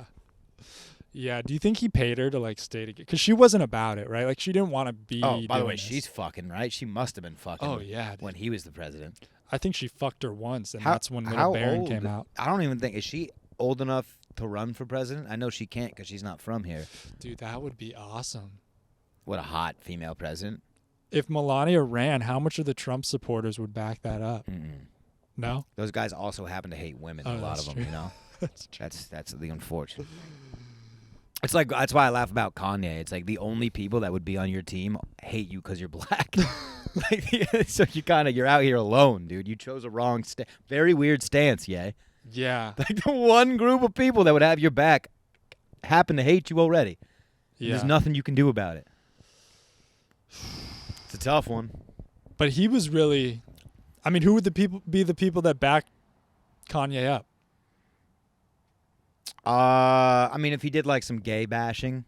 Yeah. Do you think he paid her to stay together? Because she wasn't about it, right? Like she didn't want to be. Oh, by the way, doing this. she's fucking, right? She must have been fucking. Oh yeah. When he was the president. I think she fucked her once, and How- that's when how Little Baron old? came out. I don't even think, is she old enough to run for president? I know she can't because she's not from here. Dude, that would be awesome. What a hot female president. If Melania ran, how much of the Trump supporters would back that up? Mm-mm. No. Those guys also happen to hate women. Oh, A lot that's of them, true. That's true. That's the unfortunate. It's that's why I laugh about Kanye. It's the only people that would be on your team hate you because you're black. So you're out here alone, dude. You chose a wrong very weird stance, yeah. Yeah. The one group of people that would have your back happen to hate you already. Yeah. There's nothing you can do about it. It's a tough one. But he was really. I mean, who would be the people that back Kanye up? I mean, if he did some gay bashing,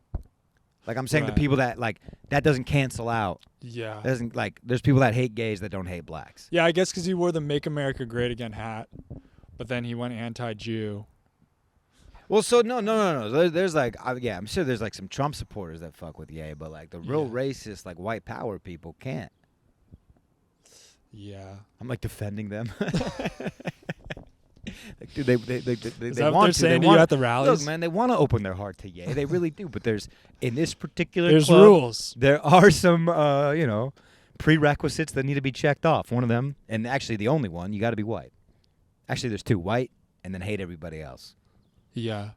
I'm saying the Right. people that that doesn't cancel out. Yeah. Doesn't there's people that hate gays that don't hate blacks. Yeah, I guess because he wore the "Make America Great Again" hat, but then he went anti-Jew. Well, so no. There's I'm sure there's some Trump supporters that fuck with Ye, but the real Yeah. racist white power people can't. Yeah. I'm defending them. Dude, they Is want that what they're to. saying They to you want, at the rallies? look, man, they want to open their heart to Ye. They really do. But there's in this particular There's club, rules. there are some prerequisites that need to be checked off. One of them, and actually the only one, you got to be white. Actually, there's two: white and then hate everybody else. Yeah.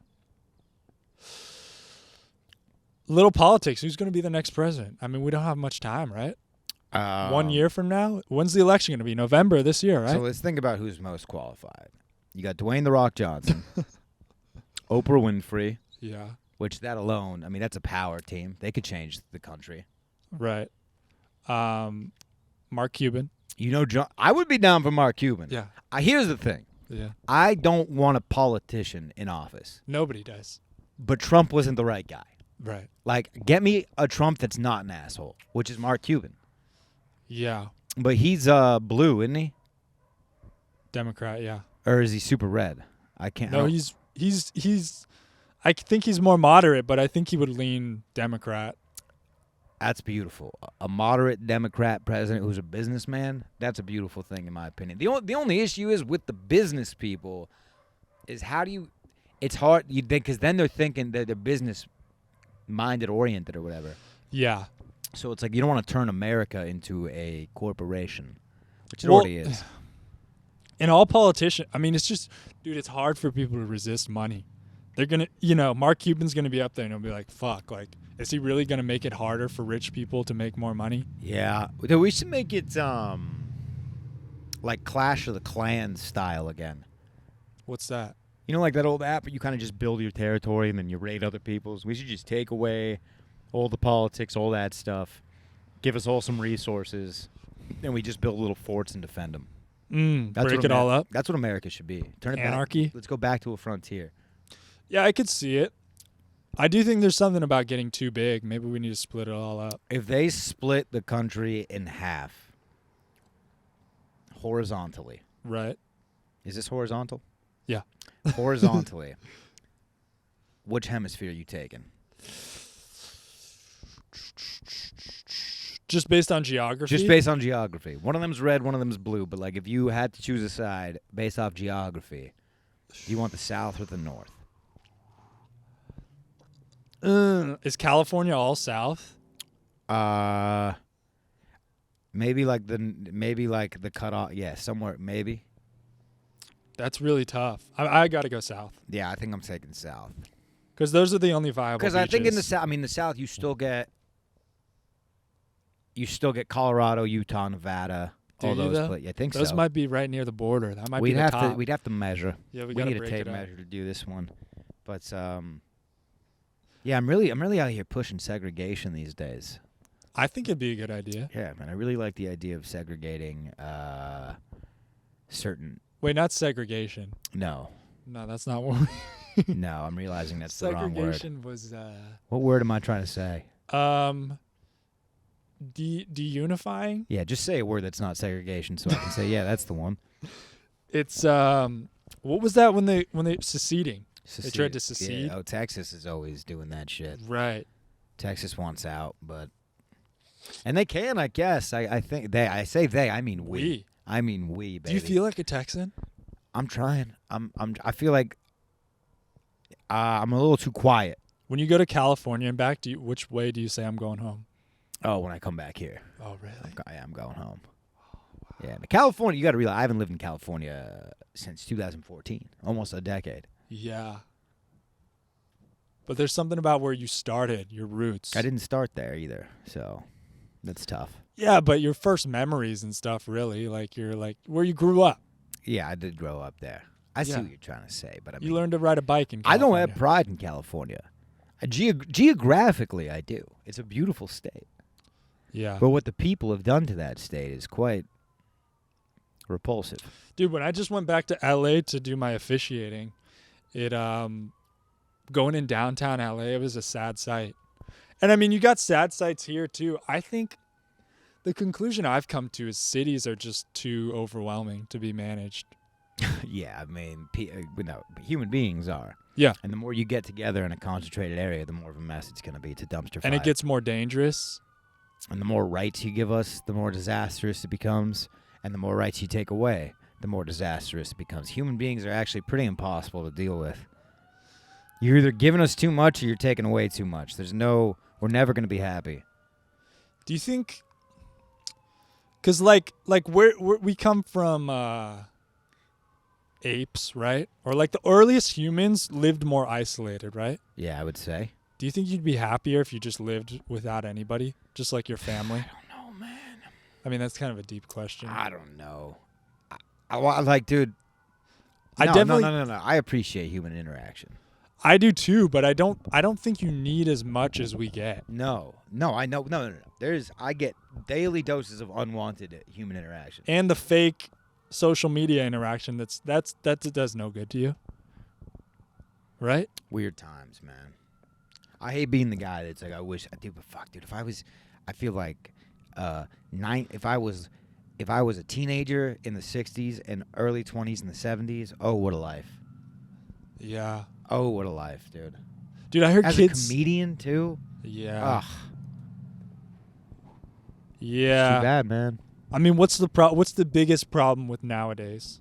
Little politics. Who's going to be the next president? I mean, we don't have much time, right? 1 year from now? When's the election going to be? November this year, right? So let's think about who's most qualified. You got Dwayne "The Rock" Johnson, Oprah Winfrey, Yeah. which that alone, I mean, that's a power team. They could change the country. Right. Mark Cuban. John, I would be down for Mark Cuban. Yeah. Here's the thing. Yeah. I don't want a politician in office, Nobody does. but Trump wasn't the right guy. Right. Get me a Trump that's not an asshole, which is Mark Cuban. Yeah. But he's blue, isn't he? Democrat, yeah. Or is he super red? I can't. No, he's I think he's more moderate, but I think he would lean Democrat. That's beautiful. A moderate Democrat president who's a businessman, that's a beautiful thing in my opinion. The only issue is with the business people is how do you – it's hard because then they're thinking that they're business-minded, oriented or whatever. Yeah. So it's you don't want to turn America into a corporation, which it Well, already is. And all politicians, I mean, it's just, dude, it's hard for people to resist money. They're going to, Mark Cuban's going to be up there and he'll be like, fuck, is he really going to make it harder for rich people to make more money? Yeah. Dude, we should make it Clash of the Clans style again. What's that? That old app where you kind of just build your territory and then you raid other people's? We should just take away all the politics, all that stuff, give us all some resources, and we just build little forts and defend them. Break it all up. That's what America should be. Turn it Anarchy. back. Let's go back to a frontier. Yeah, I could see it. I do think there's something about getting too big. Maybe we need to split it all up. If they split the country in half horizontally. Right. Is this horizontal? Yeah. Horizontally. Which hemisphere are you taking? Just based on geography? Just based on geography. One of them's red, one of them's blue. But, like, if you had to choose a side based off geography, do you want the south or the north? Is California all south? Maybe like the cutoff. Yeah, somewhere maybe. That's really tough. I got to go south. Yeah, I think I'm taking south. Because those are the only viable Because I think in the south, the south, you still get Colorado, Utah, Nevada, all those. I think those so. might be right near the border. That might be the top. We'd have to measure. Yeah, we need a tape measure to do this one. But yeah, I'm really out here pushing segregation these days. I think it'd be a good idea. Yeah, man, I really like the idea of segregating certain. Wait, not segregation. No, that's not what. No, I'm realizing that's the wrong word. Segregation was. What word am I trying to say? Deunifying. Yeah, just say a word that's not segregation, so I can say, yeah, that's the one. It's what was that when they seceding? They tried to secede. Yeah. Oh, Texas is always doing that shit. Right. Texas wants out, and they can, I guess. I think they. I say they. I mean we. I mean we. Baby. Do you feel like a Texan? I'm trying. I feel like I'm a little too quiet. When you go to California and back, which way do you say I'm going home? Oh, when I come back here. Oh, really? I'm going home. Oh, wow. Yeah, but California. You got to realize I haven't lived in California since 2014, almost a decade. Yeah. But there's something about where you started, your roots. I didn't start there either, so that's tough. Yeah, but your first memories and stuff, really, you're where you grew up. Yeah, I did grow up there. I see what you're trying to say, but you learned to ride a bike in California. I don't have pride in California. Geographically, I do. It's a beautiful state. Yeah. But what the people have done to that state is quite repulsive. Dude, when I just went back to LA to do my officiating, going in downtown LA, it was a sad sight. And I mean, you got sad sights here too. I think the conclusion I've come to is cities are just too overwhelming to be managed. Yeah, I mean, human beings are. Yeah. And the more you get together in a concentrated area, the more of a mess it's going to be. It's a dumpster fire. And it gets more dangerous. And the more rights you give us, the more disastrous it becomes. And the more rights you take away, the more disastrous it becomes. Human beings are actually pretty impossible to deal with. You're either giving us too much or you're taking away too much. We're never going to be happy. Do you think, because we come from apes, right? Or like the earliest humans lived more isolated, right? Yeah, I would say. Do you think you'd be happier if you just lived without anybody, just like your family? I don't know, man. I mean, that's kind of a deep question. I don't know. I like, dude. I definitely. No. I appreciate human interaction. I do too, but I don't think you need as much as we get. No, I know. No. I get daily doses of unwanted human interaction. And the fake social media interaction that does no good to you. Right? Weird times, man. I hate being the guy that's like, I wish I do, but fuck, dude. I feel like if I was a teenager in the 60s and early 20s in the 70s, oh, what a life. Yeah. Oh, what a life, dude. Dude, I heard as kids. a comedian too. Yeah. Ugh. Yeah. It's too bad, man. I mean, what's the biggest problem with nowadays?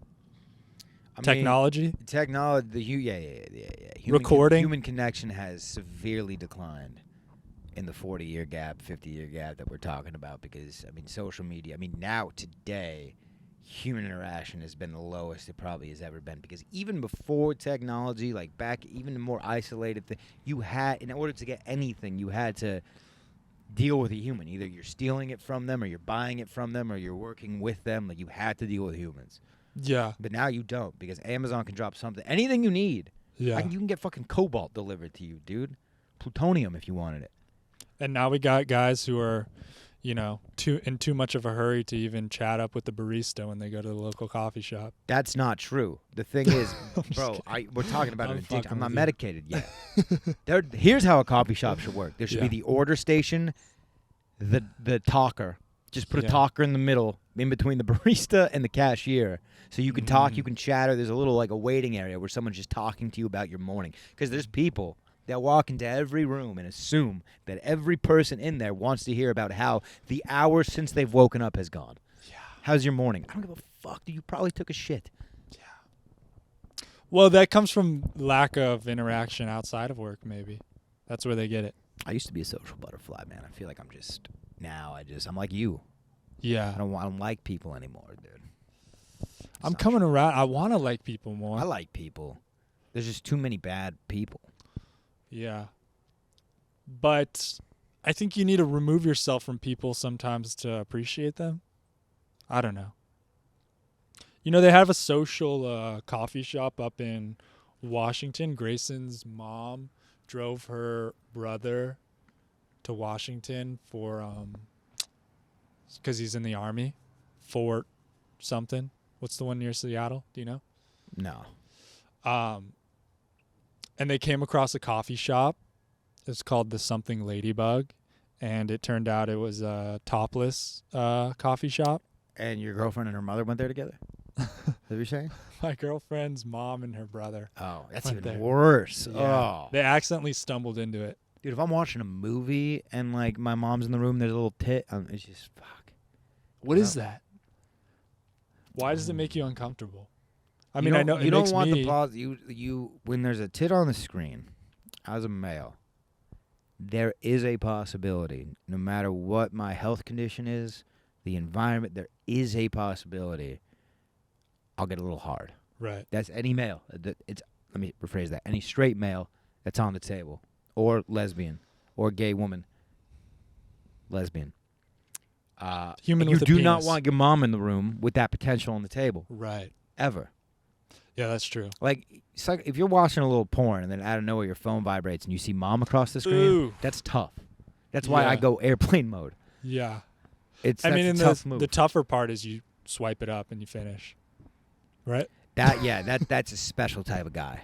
Technology? Technology. Yeah. Recording? Human connection has severely declined in the 40-year gap, 50-year gap that we're talking about because, I mean, social media. I mean, now, today, human interaction has been the lowest it probably has ever been because even before technology, like back, even the more isolated thing, you had, in order to get anything, you had to deal with a human. Either you're stealing it from them or you're buying it from them or you're working with them. Like, you had to deal with humans. Yeah. But now you don't because Amazon can drop something. Anything you need. Yeah. You can get fucking cobalt delivered to you, dude. Plutonium if you wanted it. And now we got guys who are, too much of a hurry to even chat up with the barista when they go to the local coffee shop. That's not true. The thing is, I'm just bro, kidding. we're talking about I'm an addiction. fucking I'm not with you. medicated yet. Here's how a coffee shop should work. There should be Yeah. the order station, the talker. Just put a Yeah. talker in the middle, in between the barista and the cashier. So you can talk, you Mm. can chatter. There's a little like a waiting area where someone's just talking to you about your morning. Because there's people that walk into every room and assume that every person in there wants to hear about how the hour since they've woken up has gone. Yeah. How's your morning? I don't give a fuck. Dude, you probably took a shit. Well, that comes from lack of interaction outside of work, maybe. That's where they get it. I used to be a social butterfly, man. I feel like I'm like you. I Yeah. don't like people anymore, dude. I'm not coming around. I want to like people more. I like people. There's just too many bad people. Yeah. But I think you need to remove yourself from people sometimes to appreciate them. I don't know. They have a social coffee shop up in Washington. Grayson's mom drove her brother to Washington for because he's in the Army. Fort something. What's the one near Seattle? Do you know? No. And they came across a coffee shop. It's called the Something Ladybug, and it turned out it was a topless coffee shop. And your girlfriend and her mother went there together? Is that what you're saying? My girlfriend's mom and her brother. Oh, that's Went even there. worse. Yeah. Oh. They accidentally stumbled into it. Dude, if I'm watching a movie and, like, my mom's in the room, there's a little tit, it's just, fuck. What is No. that? Why does it make you uncomfortable? I You mean, I don't- know it you makes don't want me. the pause. You when there's a tit on the screen, as a male, there is a possibility. No matter what my health condition is, the environment, there is a possibility. I'll get a little hard. Right. That's any male. Let me rephrase that. Any straight male that's on the table, or lesbian, or gay woman. Lesbian. Human You with a do not penis. want your mom in the room with that potential on the table Right. ever. Yeah, that's true. Like, it's like if you're watching a little porn and then out of nowhere your phone vibrates and you see mom across the screen, Ooh. that's tough. That's why I Yeah. go airplane mode. Yeah. That's I mean, a and tough move. the tougher part is you swipe it up and you finish. Right? That's a special type of guy.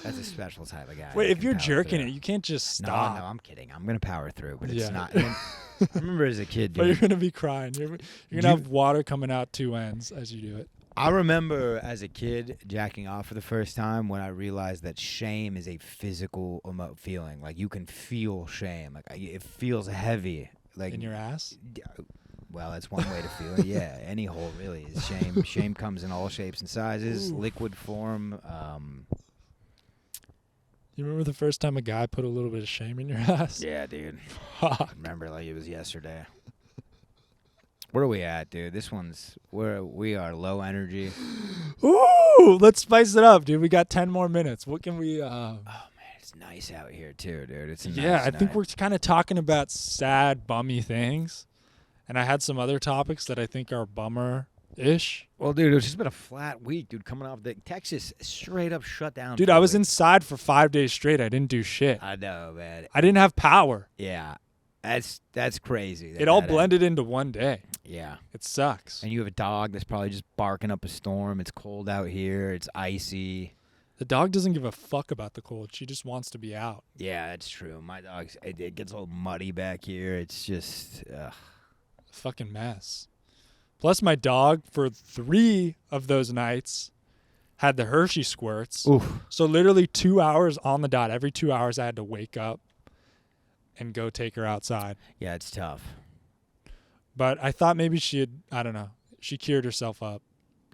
That's a special type of guy. Wait, that if can you're power jerking through. it, you can't just No, stop. I'm kidding. I'm gonna power through, but Yeah. it's not. I remember as a kid, But you're dude. gonna be crying. You're gonna You- have water coming out two ends as you do it. I remember as a kid jacking off for the first time when I realized that shame is a physical feeling. Like you can feel shame. Like it feels heavy. Like In your ass? Well, that's one way to feel it. Yeah, any hole really is shame. Shame comes in all shapes and sizes, Ooh. liquid form. You remember the first time a guy put a little bit of shame in your ass? Yeah, dude. Fuck. Remember like it was yesterday. Where are we at, dude? We are low energy. Ooh, let's spice it up, dude. We got 10 more minutes. What can we Oh man, it's nice out here too, dude. It's a Yeah, nice I think night. we're kind of talking about sad, bummy things. And I had some other topics that I think are bummer-ish. Well, dude, it's just been a flat week, dude. Coming off the Texas straight up shut down. Dude, for I a was week. inside for 5 days straight. I didn't do shit. I know, man. I didn't have power. Yeah, that's crazy. It all blended into one day. Yeah. It sucks. And you have a dog that's probably just barking up a storm. It's cold out here. It's icy. The dog doesn't give a fuck about the cold. She just wants to be out. Yeah, that's true. My dog's it gets all muddy back here. It's just Fucking mess. Plus, my dog, for 3 of those nights, had the Hershey squirts. oof. So literally 2 hours on the dot. Every 2 hours, I had to wake up and go take her outside. Yeah, it's tough. But I thought maybe she had, I don't know, she cured herself up.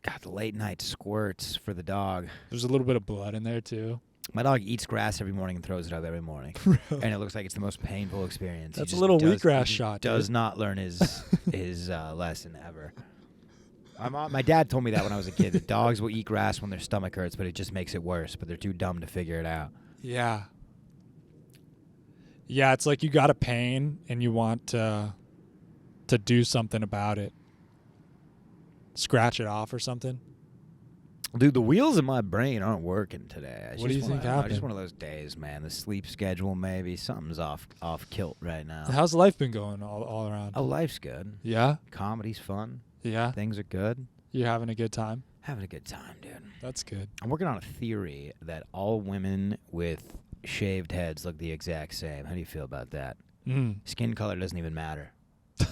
God, the late night squirts for the dog. There's a little bit of blood in there, too. My dog eats grass every morning and throws it up every morning, and it looks like it's the most painful experience. He That's a just little does- wheatgrass he shot, Does dude. not learn his lesson ever. My dad told me that when I was a kid. That dogs will eat grass when their stomach hurts, but it just makes it worse. But they're too dumb to figure it out. Yeah. Yeah, it's like you got a pain and you want to do something about it. Scratch it off or something. Dude, the wheels in my brain aren't working today. What do you think happened? Just one of those days, man. The sleep schedule, maybe something's off kilt right now. How's life been going all around? Oh, life's good. Yeah? Comedy's fun. Yeah? Things are good. You're having a good time? Having a good time, dude. That's good. I'm working on a theory that all women with shaved heads look the exact same. How do you feel about that? Skin color doesn't even matter. The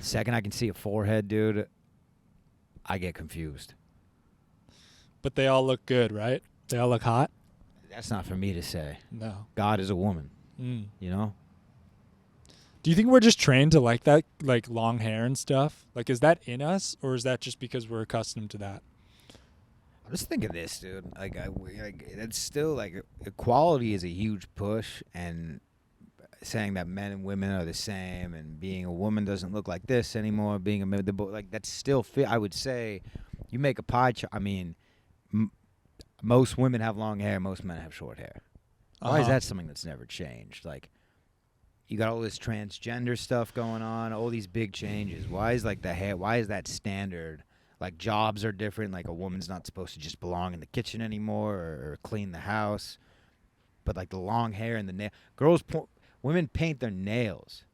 second I can see a forehead, dude, I get confused. But they all look good, right? They all look hot? That's not for me to say. No. God is a woman, you know? Do you think we're just trained to like that, like long hair and stuff? Like, is that in us, or is that just because we're accustomed to that? I'm just thinking this, dude. Like, it's still, like, equality is a huge push, and saying that men and women are the same, and being a woman doesn't look like this anymore, being a man, like, that's still fit. I would say you make a pie chart. I mean, most women have long hair, most men have short hair. Why is that something that's never changed? Like, you got all this transgender stuff going on, all these big changes. Why is, like, the hair, why is that standard? Like, jobs are different. Like, a woman's not supposed to just belong in the kitchen anymore or clean the house. But, like, the long hair and the nail. Women paint their nails.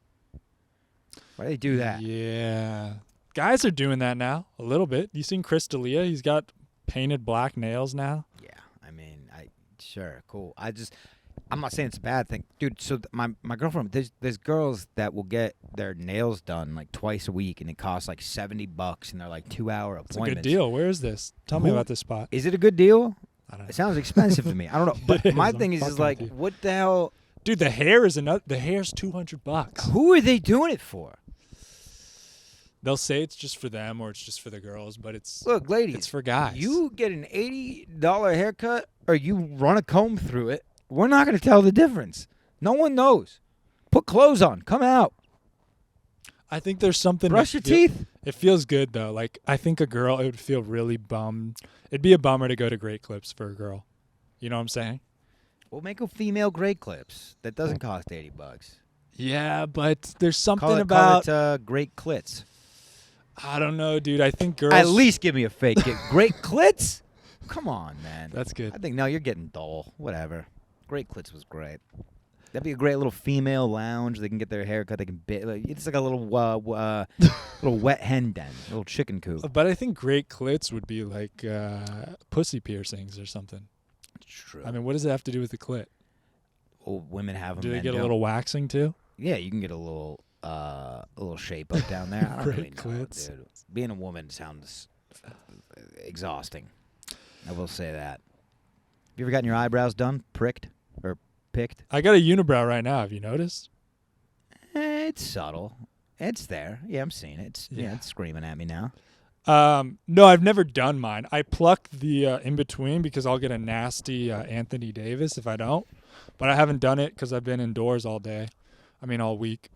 Why do they do that? Yeah. Guys are doing that now, a little bit. You seen Chris D'Elia? He's got painted black nails now. Yeah, I mean, sure, cool. I'm not saying it's a bad thing, dude. So my girlfriend, there's girls that will get their nails done like twice a week, and it costs like $70, and they're like 2-hour appointments. It's a good deal. Where is this? Tell me about this spot. Is it a good deal? I don't know. It sounds expensive to me. I don't know, but my thing is like, what the hell? Dude, the hair is the hair's $200. Who are they doing it for? They'll say it's just for them or it's just for the girls, but Look, ladies, it's for guys. You get an $80 haircut or you run a comb through it. We're not going to tell the difference. No one knows. Put clothes on. Come out. I think there's something. Brush your teeth. It feels good though. Like, I think a girl, it would feel really bummed. It'd be a bummer to go to Great Clips for a girl. You know what I'm saying? We'll make a female Great Clips. That doesn't cost $80. Yeah, but there's something Call about it Great Clits. I don't know, dude. I think girls. At least give me a fake Great Clits. Come on, man. That's good. I think, no, you're getting dull. Whatever. Great Clits was great. That'd be a great little female lounge. They can get their hair cut. They can it's like a little little wet hen den, a little chicken coop. But I think Great Clits would be like pussy piercings or something. True. I mean, what does it have to do with the clit? Well, women have them. Do they get a little waxing too? Yeah, you can get a little shape up down there. I don't really Great know, clits. dude. Being a woman sounds exhausting. I will say that. Have you ever gotten your eyebrows done, pricked, or picked? I got a unibrow right now. Have you noticed? It's subtle. It's there. Yeah, I'm seeing it. It's screaming at me now. No, I've never done mine. I pluck the in between because I'll get a nasty Anthony Davis if I don't. But I haven't done it because I've been indoors all day. I mean, all week.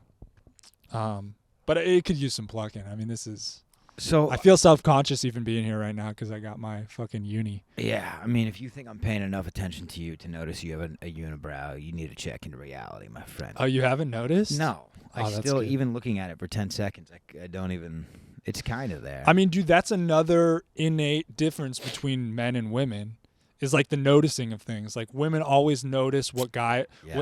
But it could use some plucking. I mean, this is. So I feel self-conscious even being here right now because I got my fucking uni. Yeah, I mean, if you think I'm paying enough attention to you to notice you have a unibrow, you need to check into reality, my friend. Oh, you haven't noticed? No. Oh, I that's still, good. even looking at it for 10 seconds, I don't even, it's kind of there. I mean, dude, that's another innate difference between men and women is like the noticing of things. Like women always notice what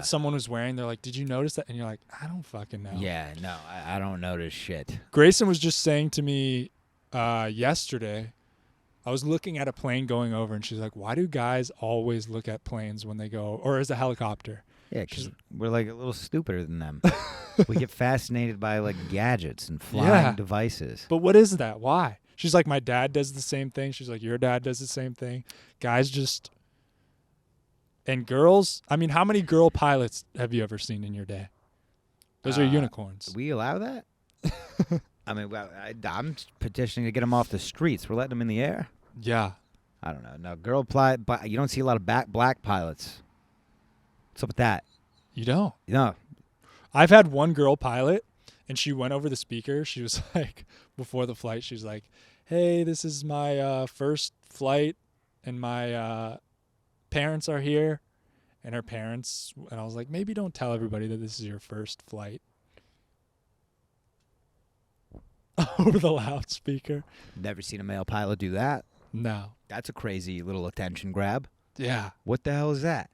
someone was wearing. They're like, did you notice that? And you're like, I don't fucking know. Yeah, no, I don't notice shit. Grayson was just saying to me yesterday, I was looking at a plane going over and she's like, why do guys always look at planes when they go, or as a helicopter? Yeah, because we're like a little stupider than them. We get fascinated by like gadgets and flying devices. But what is that? Why? She's like, my dad does the same thing. She's like, your dad does the same thing. Guys just, and girls, I mean, how many girl pilots have you ever seen in your day? Those are unicorns. Do we allow that? I mean, I'm petitioning to get them off the streets. We're letting them in the air. Yeah. I don't know. No, girl pilot, but you don't see a lot of black pilots. What's up with that? You don't? No. I've had one girl pilot, and she went over the speaker. She was like, before the flight, she's like, hey, this is my first flight, and my parents are here. And her parents, and I was like, maybe don't tell everybody that this is your first flight. Over the loudspeaker. Never seen a male pilot do that. No. That's a crazy little attention grab. Yeah. What the hell is that?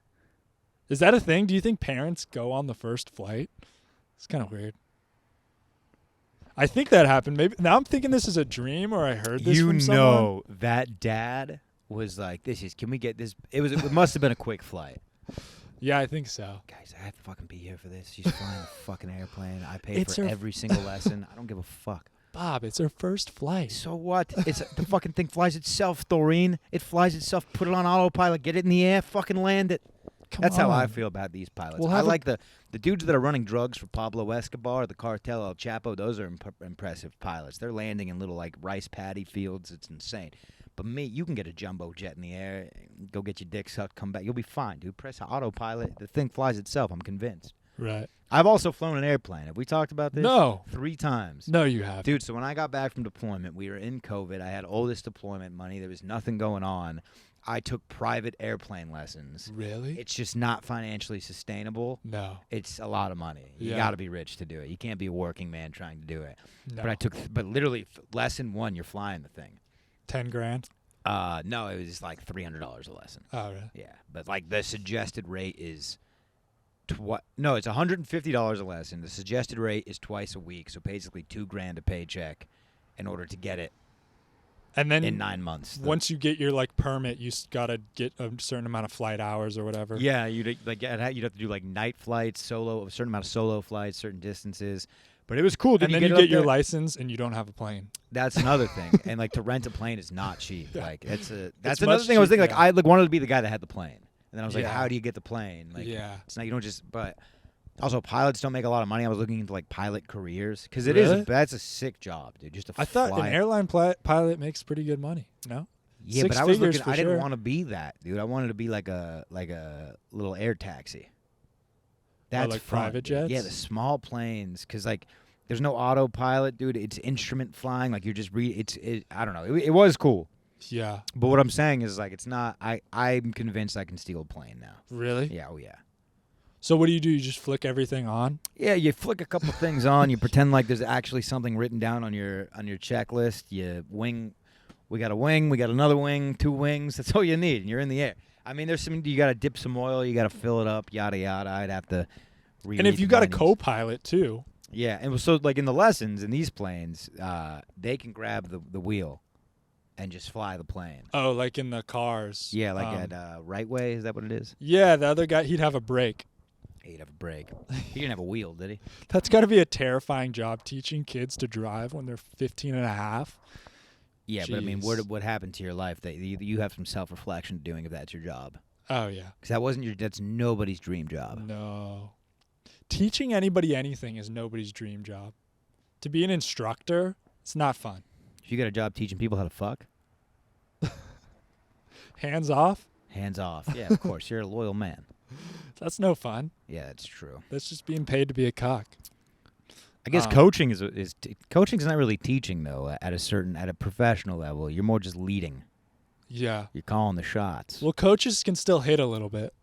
Is that a thing? Do you think parents go on the first flight? It's kind of weird. I think that happened. Maybe now I'm thinking this is a dream, or I heard this from someone. You know that dad was like, can we get this? It must have been a quick flight. Yeah, I think so. Guys, I have to fucking be here for this. She's flying a fucking airplane. I paid It's for her every single lesson. I don't give a fuck. Bob, it's her first flight. So what? It's the fucking thing flies itself, Doreen. It flies itself. Put it on autopilot. Get it in the air. Fucking land it. That's how I feel about these pilots. I like the dudes that are running drugs for Pablo Escobar, the cartel, El Chapo. Those are impressive pilots. They're landing in little like rice paddy fields. It's insane. But me, you can get a jumbo jet in the air, go get your dick sucked, come back. You'll be fine, dude. Press autopilot. The thing flies itself. I'm convinced. Right. I've also flown an airplane. Have we talked about this? No. 3 times. No, you haven't. Dude, so when I got back from deployment, we were in COVID. I had all this deployment money. There was nothing going on. I took private airplane lessons. Really? It's just not financially sustainable. No. It's a lot of money. You Yeah. got to be rich to do it. You can't be a working man trying to do it. No. But literally, lesson 1, you're flying the thing. 10 grand? No, it was like $300 a lesson. Oh, really? Yeah, but like the suggested rate is, no, it's $150 a lesson. The suggested rate is twice a week, so basically $2,000 a paycheck, in order to get it. And then in 9 months. Once you get your like permit, you gotta get a certain amount of flight hours or whatever. Yeah, you'd have to do like night flights, a certain amount of solo flights, certain distances. But it was cool. And then you get your license, and you don't have a plane. That's another thing. And like to rent a plane is not cheap. Yeah. Like that's It's another much thing I was thinking. cheaper. Like I wanted to be the guy that had the plane, and then I was like, Yeah. how do you get the plane? Like, Yeah. it's not, you don't just. But also, pilots don't make a lot of money. I was looking into like pilot careers because Really? that's a sick job, dude. Just to I thought fly. an airline pilot makes pretty good money. No. Yeah, 6 but I was figures looking. for I didn't sure. want to be that, dude. I wanted to be like a little air taxi. That's like fun, private dude. Yeah, jets? the small planes, because like there's no autopilot, dude. It's instrument flying. Like you're just I don't know. It was cool. Yeah. But what I'm saying is like it's not. I'm convinced I can steal a plane now. Really? Yeah. Oh yeah. So what do? You just flick everything on? Yeah, you flick a couple things on. You pretend like there's actually something written down on your checklist. You wing. We got a wing. We got another wing. 2 wings. That's all you need, and you're in the air. I mean, there's some. You got to dip some oil. You got to fill it up. Yada yada. I'd have to. And if you got a co-pilot too. Yeah, and so like in the lessons in these planes, they can grab the wheel, and just fly the plane. Oh, like in the cars. Yeah, like at Right Way. Is that what it is? Yeah, the other guy, he'd have a brake. He'd have a brake. He didn't have a wheel, did he? That's got to be a terrifying job, teaching kids to drive when they're 15 and a half. Yeah, but I mean, Jeez. what happened to your life that you have some self-reflection doing if that's your job? Oh, yeah. Because that's nobody's dream job. No. Teaching anybody anything is nobody's dream job. To be an instructor, it's not fun. If you got a job teaching people how to fuck, Hands off, hands off. Yeah, of course. You're a loyal man. that's no fun. Yeah, that's true. That's just being paid to be a cock. I guess coaching coaching's not really teaching though. At a professional level, you're more just leading. Yeah. You're calling the shots. Well, coaches can still hit a little bit,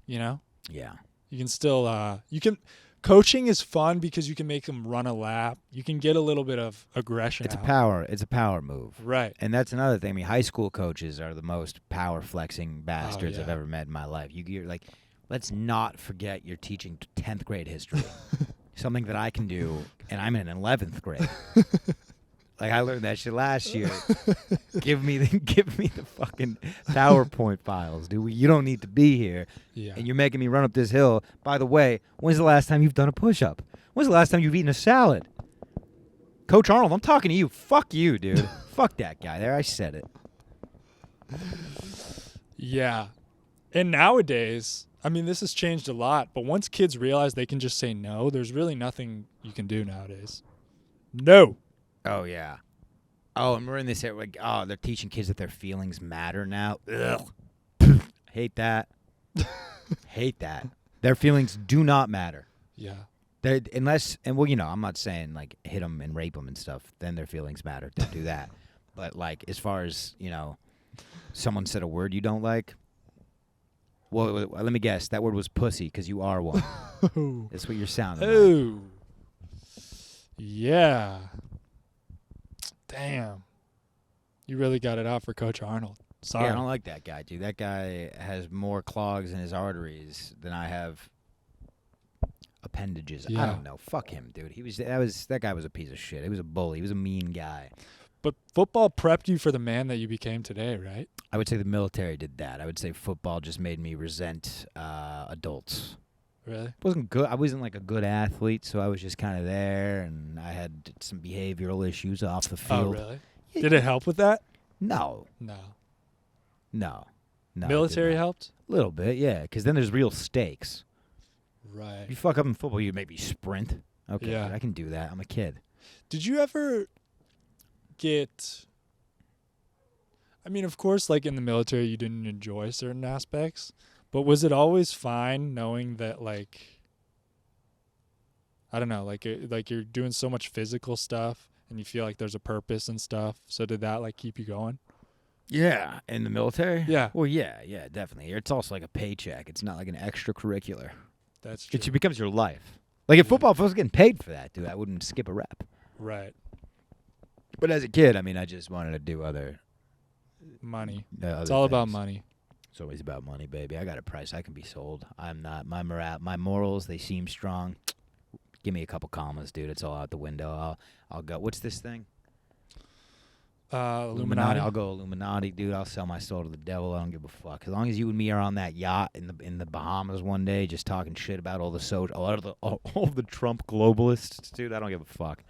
you know? Yeah. You can still, coaching is fun because you can make them run a lap. You can get a little bit of aggression It's out. a power move. Right. And that's another thing. I mean, high school coaches are the most power flexing bastards I've yeah. ever met in my life. You're like, let's not forget you're teaching 10th grade history. Something that I can do, and I'm in 11th grade. Like I learned that shit last year. Give me the fucking PowerPoint files, dude. You don't need to be here. Yeah. And you're making me run up this hill. By the way, when's the last time you've done a push-up? When's the last time you've eaten a salad? Coach Arnold, I'm talking to you. Fuck you, dude. Fuck that guy there. I said it. Yeah. And nowadays, I mean, this has changed a lot, but once kids realize they can just say no, there's really nothing you can do nowadays. No. Oh, yeah. Oh, and we're in this area, like, oh, they're teaching kids that their feelings matter now. Ugh. Hate that. Hate that. Their feelings do not matter. Yeah. Unless, and well, I'm not saying, like, hit them and rape them and stuff. Then their feelings matter. Don't do that. But, like, as far as, someone said a word you don't like, well, let me guess. That word was pussy because you are one. That's what you're sounding like. Oh. Yeah. Damn. You really got it out for Coach Arnold. Sorry. Yeah, I don't like that guy, dude. That guy has more clogs in his arteries than I have appendages. I Yeah. don't know. Fuck him, dude. That guy was a piece of shit. He was a bully. He was a mean guy. But football prepped you for the man that you became today, right? I would say the military did that. I would say football just made me resent adults. Really? Wasn't good. I wasn't like a good athlete, so I was just kind of there, and I had some behavioral issues off the field. Oh, really? Did it help with that? No, No. no. it did Military not. helped? A little bit, yeah, because then there's real stakes. Right. If you fuck up in football, you maybe sprint. Okay, Yeah. I can do that. I'm a kid. Did you ever get... I mean, of course, like in the military, you didn't enjoy certain aspects, but was it always fine knowing that, like, I don't know, like you're doing so much physical stuff and you feel like there's a purpose and stuff? So did that, like, keep you going? Yeah, in the military? Yeah. Well, yeah, definitely. It's also like a paycheck. It's not like an extracurricular. That's true. It becomes your life. Like if football, if I was getting paid for that, dude, I wouldn't skip a rep. Right. But as a kid, I mean, I just wanted to do other. Money. Other It's all about things. money. It's always about money, baby. I got a price. I can be sold. I'm not. My morals, they seem strong. Give me a couple commas, dude. It's all out the window. I'll go. What's this thing? Illuminati. I'll go Illuminati, dude. I'll sell my soul to the devil. I don't give a fuck. As long as you and me are on that yacht in the Bahamas one day, just talking shit about all the Trump globalists, dude. I don't give a fuck.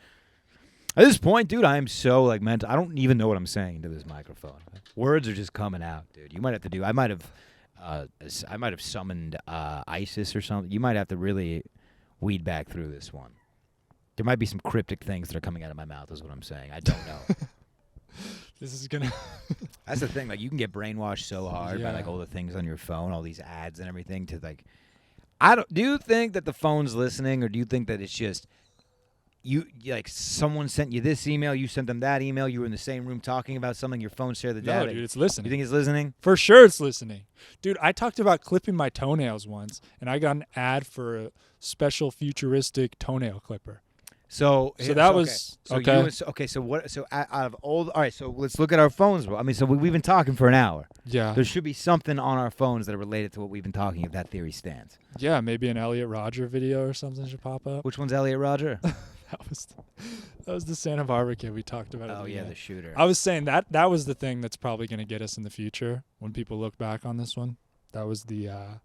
At this point, dude, I am so like mental. I don't even know what I'm saying to this microphone. Words are just coming out, dude. You might have to do. I might have summoned ISIS or something. You might have to really weed back through this one. There might be some cryptic things that are coming out of my mouth. Is what I'm saying. I don't know. This is gonna. That's the thing. Like you can get brainwashed so hard by like Yeah. all the things on your phone, all these ads and everything. To like, I don't. Do you think that the phone's listening, or do you think that it's just you? Like someone sent you this email, you sent them that email. You were in the same room talking about something. Your phone shared the No, data. dude, it's listening. You think it's listening? For sure it's listening. Dude, I talked about clipping my toenails once, and I got an ad for a special futuristic toenail clipper. So that okay. was- so okay. okay. So what? So out of all, all right. So let's look at our phones. I mean, so we've been talking for an hour. Yeah. There should be something on our phones that are related to what we've been talking. If that theory stands. Yeah, maybe an Elliot Rodger video or something should pop up. Which one's Elliot Rodger? That was the Santa Barbara kid we talked about. At Oh the yeah, beginning. the shooter. I was saying that was the thing that's probably going to get us in the future when people look back on this one. That was the Oh,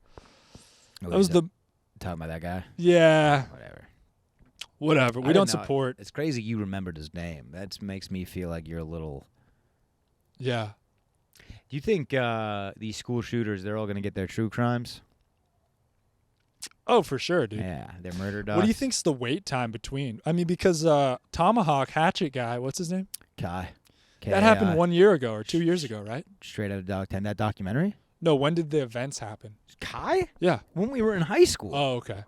that was the talking about that guy. yeah, Whatever. whatever. I We don't didn't know it. support. It's crazy you remembered his name. That makes me feel like you're a little. Yeah. Do you think these school shooters, they're all going to get their true crimes? Oh, for sure, dude. Yeah, their murder docs. What do you think's the wait time between? I mean, because Tomahawk Hatchet guy, what's his name? Kai. That happened 1 year ago or 2 years ago, right? Straight out of Dog 10. That documentary? No, when did the events happen? Kai? Yeah. When we were in high school. Oh, okay.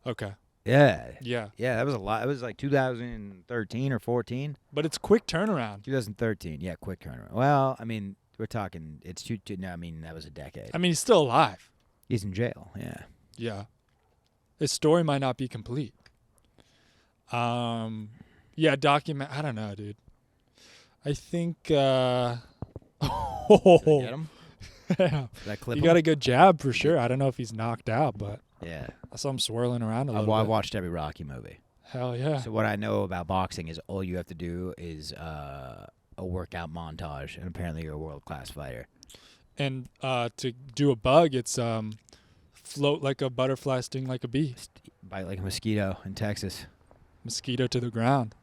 Okay. Yeah. Yeah. Yeah, that was a lot. It was like 2013 or 14. But it's quick turnaround. 2013. Yeah, quick turnaround. Well, I mean, we're talking. No, I mean, that was a decade. I mean, he's still alive. He's in jail. Yeah. Yeah. His story might not be complete. Yeah, I don't know, dude. I think Did I get him? yeah. Did I clip He him? got a good jab for sure. I don't know if he's knocked out, but Yeah. I saw him swirling around a I little bit. watched every Rocky movie. Hell yeah. So what I know about boxing is all you have to do is a workout montage, and apparently you're a world-class fighter. And to do a bug, it's float like a butterfly, sting like a bee. Bite like a mosquito in Texas. Mosquito to the ground.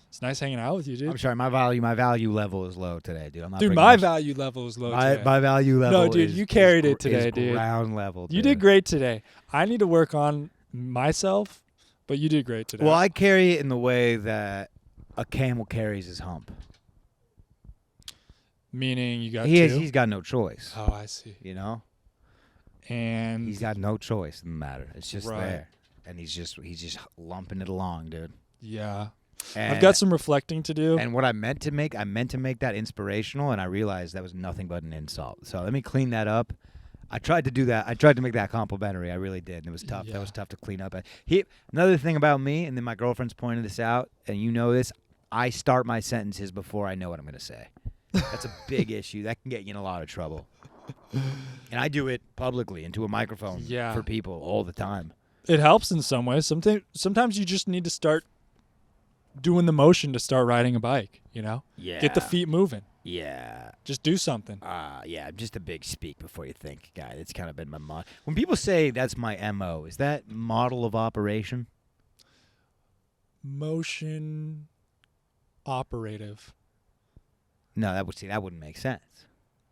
It's nice hanging out with you, dude. I'm sorry, my value level is low today, dude. I'm not Dude, bringing my this- value level is low my, today. my value level. No, dude, is- you carried is it today, is dude. Ground level. You dude. did great today. I need to work on myself, but you did great today. Well, I carry it in the way that a camel carries his hump. Meaning you got He's two? got no choice. Oh, I see. You know, And he's got no choice in the matter. It's just Right. there, and he's just lumping it along, dude. yeah. And, I've got some reflecting to do. And what I meant to make that inspirational, and I realized that was nothing but an insult. So let me clean that up. I tried to do that. I tried to make that complimentary. I really did, and it was tough. Yeah. That was tough to clean up. Another thing about me, and then my girlfriend's pointed this out, and you know this, I start my sentences before I know what I'm going to say. That's a big issue. That can get you in a lot of trouble. And I do it publicly into a microphone for people all the time. It helps in some ways. Sometimes you just need to start doing the motion to start riding a bike, you know? Yeah. Get the feet moving. Yeah. Just do something. Yeah, I'm just a big speak before you think guy. That's kind of been my mod. When people say that's my MO, is that model of operation? Motion operative. No, that wouldn't make sense.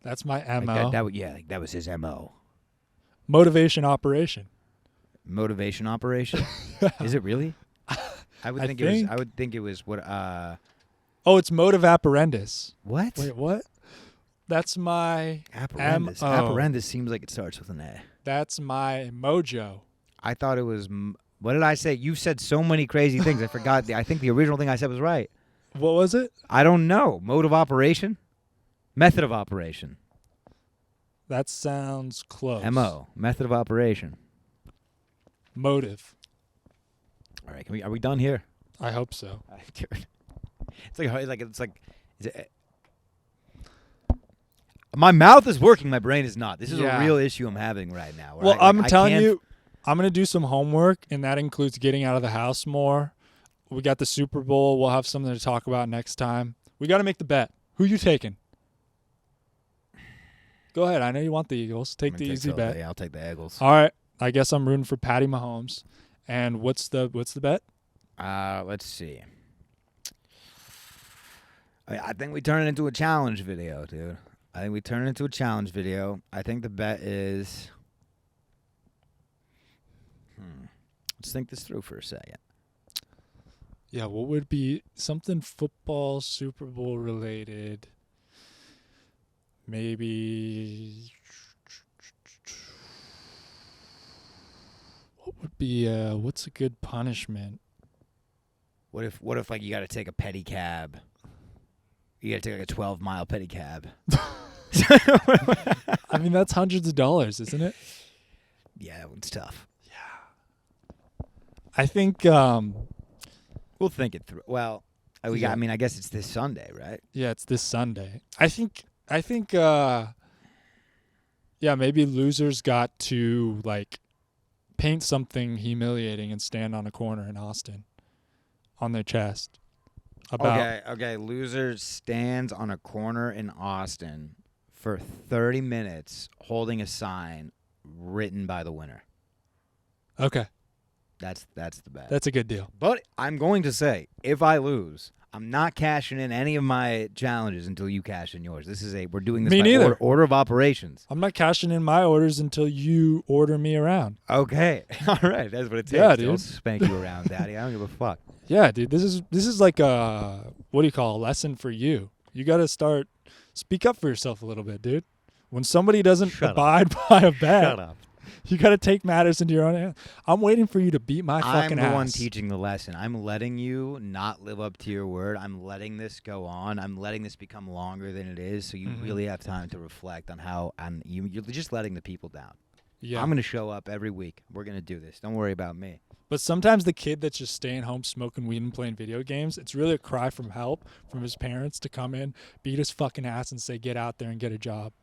That's my Like MO. that was his MO. Motivation operation. Motivation operation? Is it really? I would think it was what Oh, it's motive apparendus. what? Wait, what? That's my Apparendus. MO. Apparendus seems like it starts with an A. That's my mojo. I thought it was what did I say? You said so many crazy things. I forgot. I think the original thing I said was right. What was it? I don't know. Mode of operation? Method of operation. That sounds close. MO. Method of operation. Motive. All right, are we done here? I hope so. It's like is it, my mouth is working, my brain is not. This is a real issue I'm having right now. Well, I'm telling you, I'm going to do some homework, and that includes getting out of the house more. We got the Super Bowl. We'll have something to talk about next time. We got to make the bet. Who you taking? Go ahead. I know you want the Eagles. Take the easy bet. Yeah, I'll take the Eagles. All right. I guess I'm rooting for Patty Mahomes. And what's the bet? Let's see. I think we turn it into a challenge video, dude. I think the bet is. Let's think this through for a second. Yeah, what would be something football, Super Bowl related? Maybe. What would be? What's a good punishment? What if like you got to take a pedicab? You got to take like a 12-mile pedicab. I mean, that's hundreds of dollars, isn't it? Yeah, that one's tough. I think. We'll think it through. Well, I guess it's this Sunday, right? Yeah, it's this Sunday. I think. Maybe losers got to like paint something humiliating and stand on a corner in Austin, on their chest. Okay. Loser stands on a corner in Austin for 30 minutes holding a sign written by the winner. Okay. That's the bet. That's a good deal. But I'm going to say, if I lose, I'm not cashing in any of my challenges until you cash in yours. We're doing this Me by neither. order of operations. I'm not cashing in my orders until you order me around. Okay. All right. That's what it takes. Yeah, dude. Don't spank you around, Daddy. I don't give a fuck. Yeah, dude. This is like a lesson for you. You got to speak up for yourself a little bit, dude. When somebody doesn't abide by a bet, Shut up. you got to take matters into your own hands. I'm waiting for you to beat my fucking ass. I'm the one teaching the lesson. I'm letting you not live up to your word. I'm letting this go on. I'm letting this become longer than it is, so you really have time to reflect on how you're just letting the people down. Yeah. I'm going to show up every week. We're going to do this. Don't worry about me. But sometimes the kid that's just staying home smoking weed and playing video games, it's really a cry from help from his parents to come in, beat his fucking ass and say, get out there and get a job.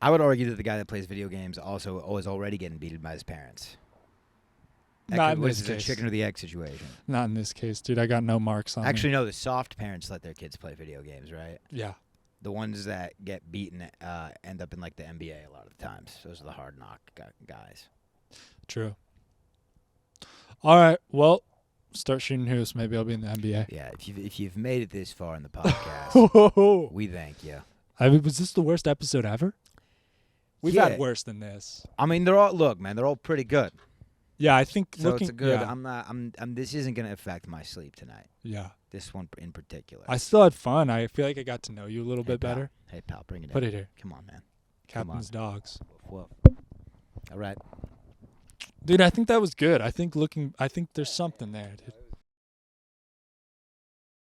I would argue that the guy that plays video games also is already getting beaten by his parents. Not in what this is it, a case. chicken or the egg situation? Not in this case, dude. I got no marks on me. Actually, no, the soft parents let their kids play video games, right? Yeah. The ones that get beaten end up in like the NBA a lot of the times. Those are the hard knock guys. True. All right. Well, start shooting hoops. Maybe I'll be in the NBA. Yeah, if you've made it this far in the podcast, we thank you. I mean, was this the worst episode ever? We've had worse than this. I mean, they're all pretty good. Yeah, I think So looking it's a good. Yeah, This isn't gonna affect my sleep tonight. yeah. This one in particular. I still had fun. I feel like I got to know you a little bit pal. better. Hey pal, bring it in. Put it here. Come on, man. Captain's dogs. Whoa. All right. Dude, I think that was good. I think there's something there, dude.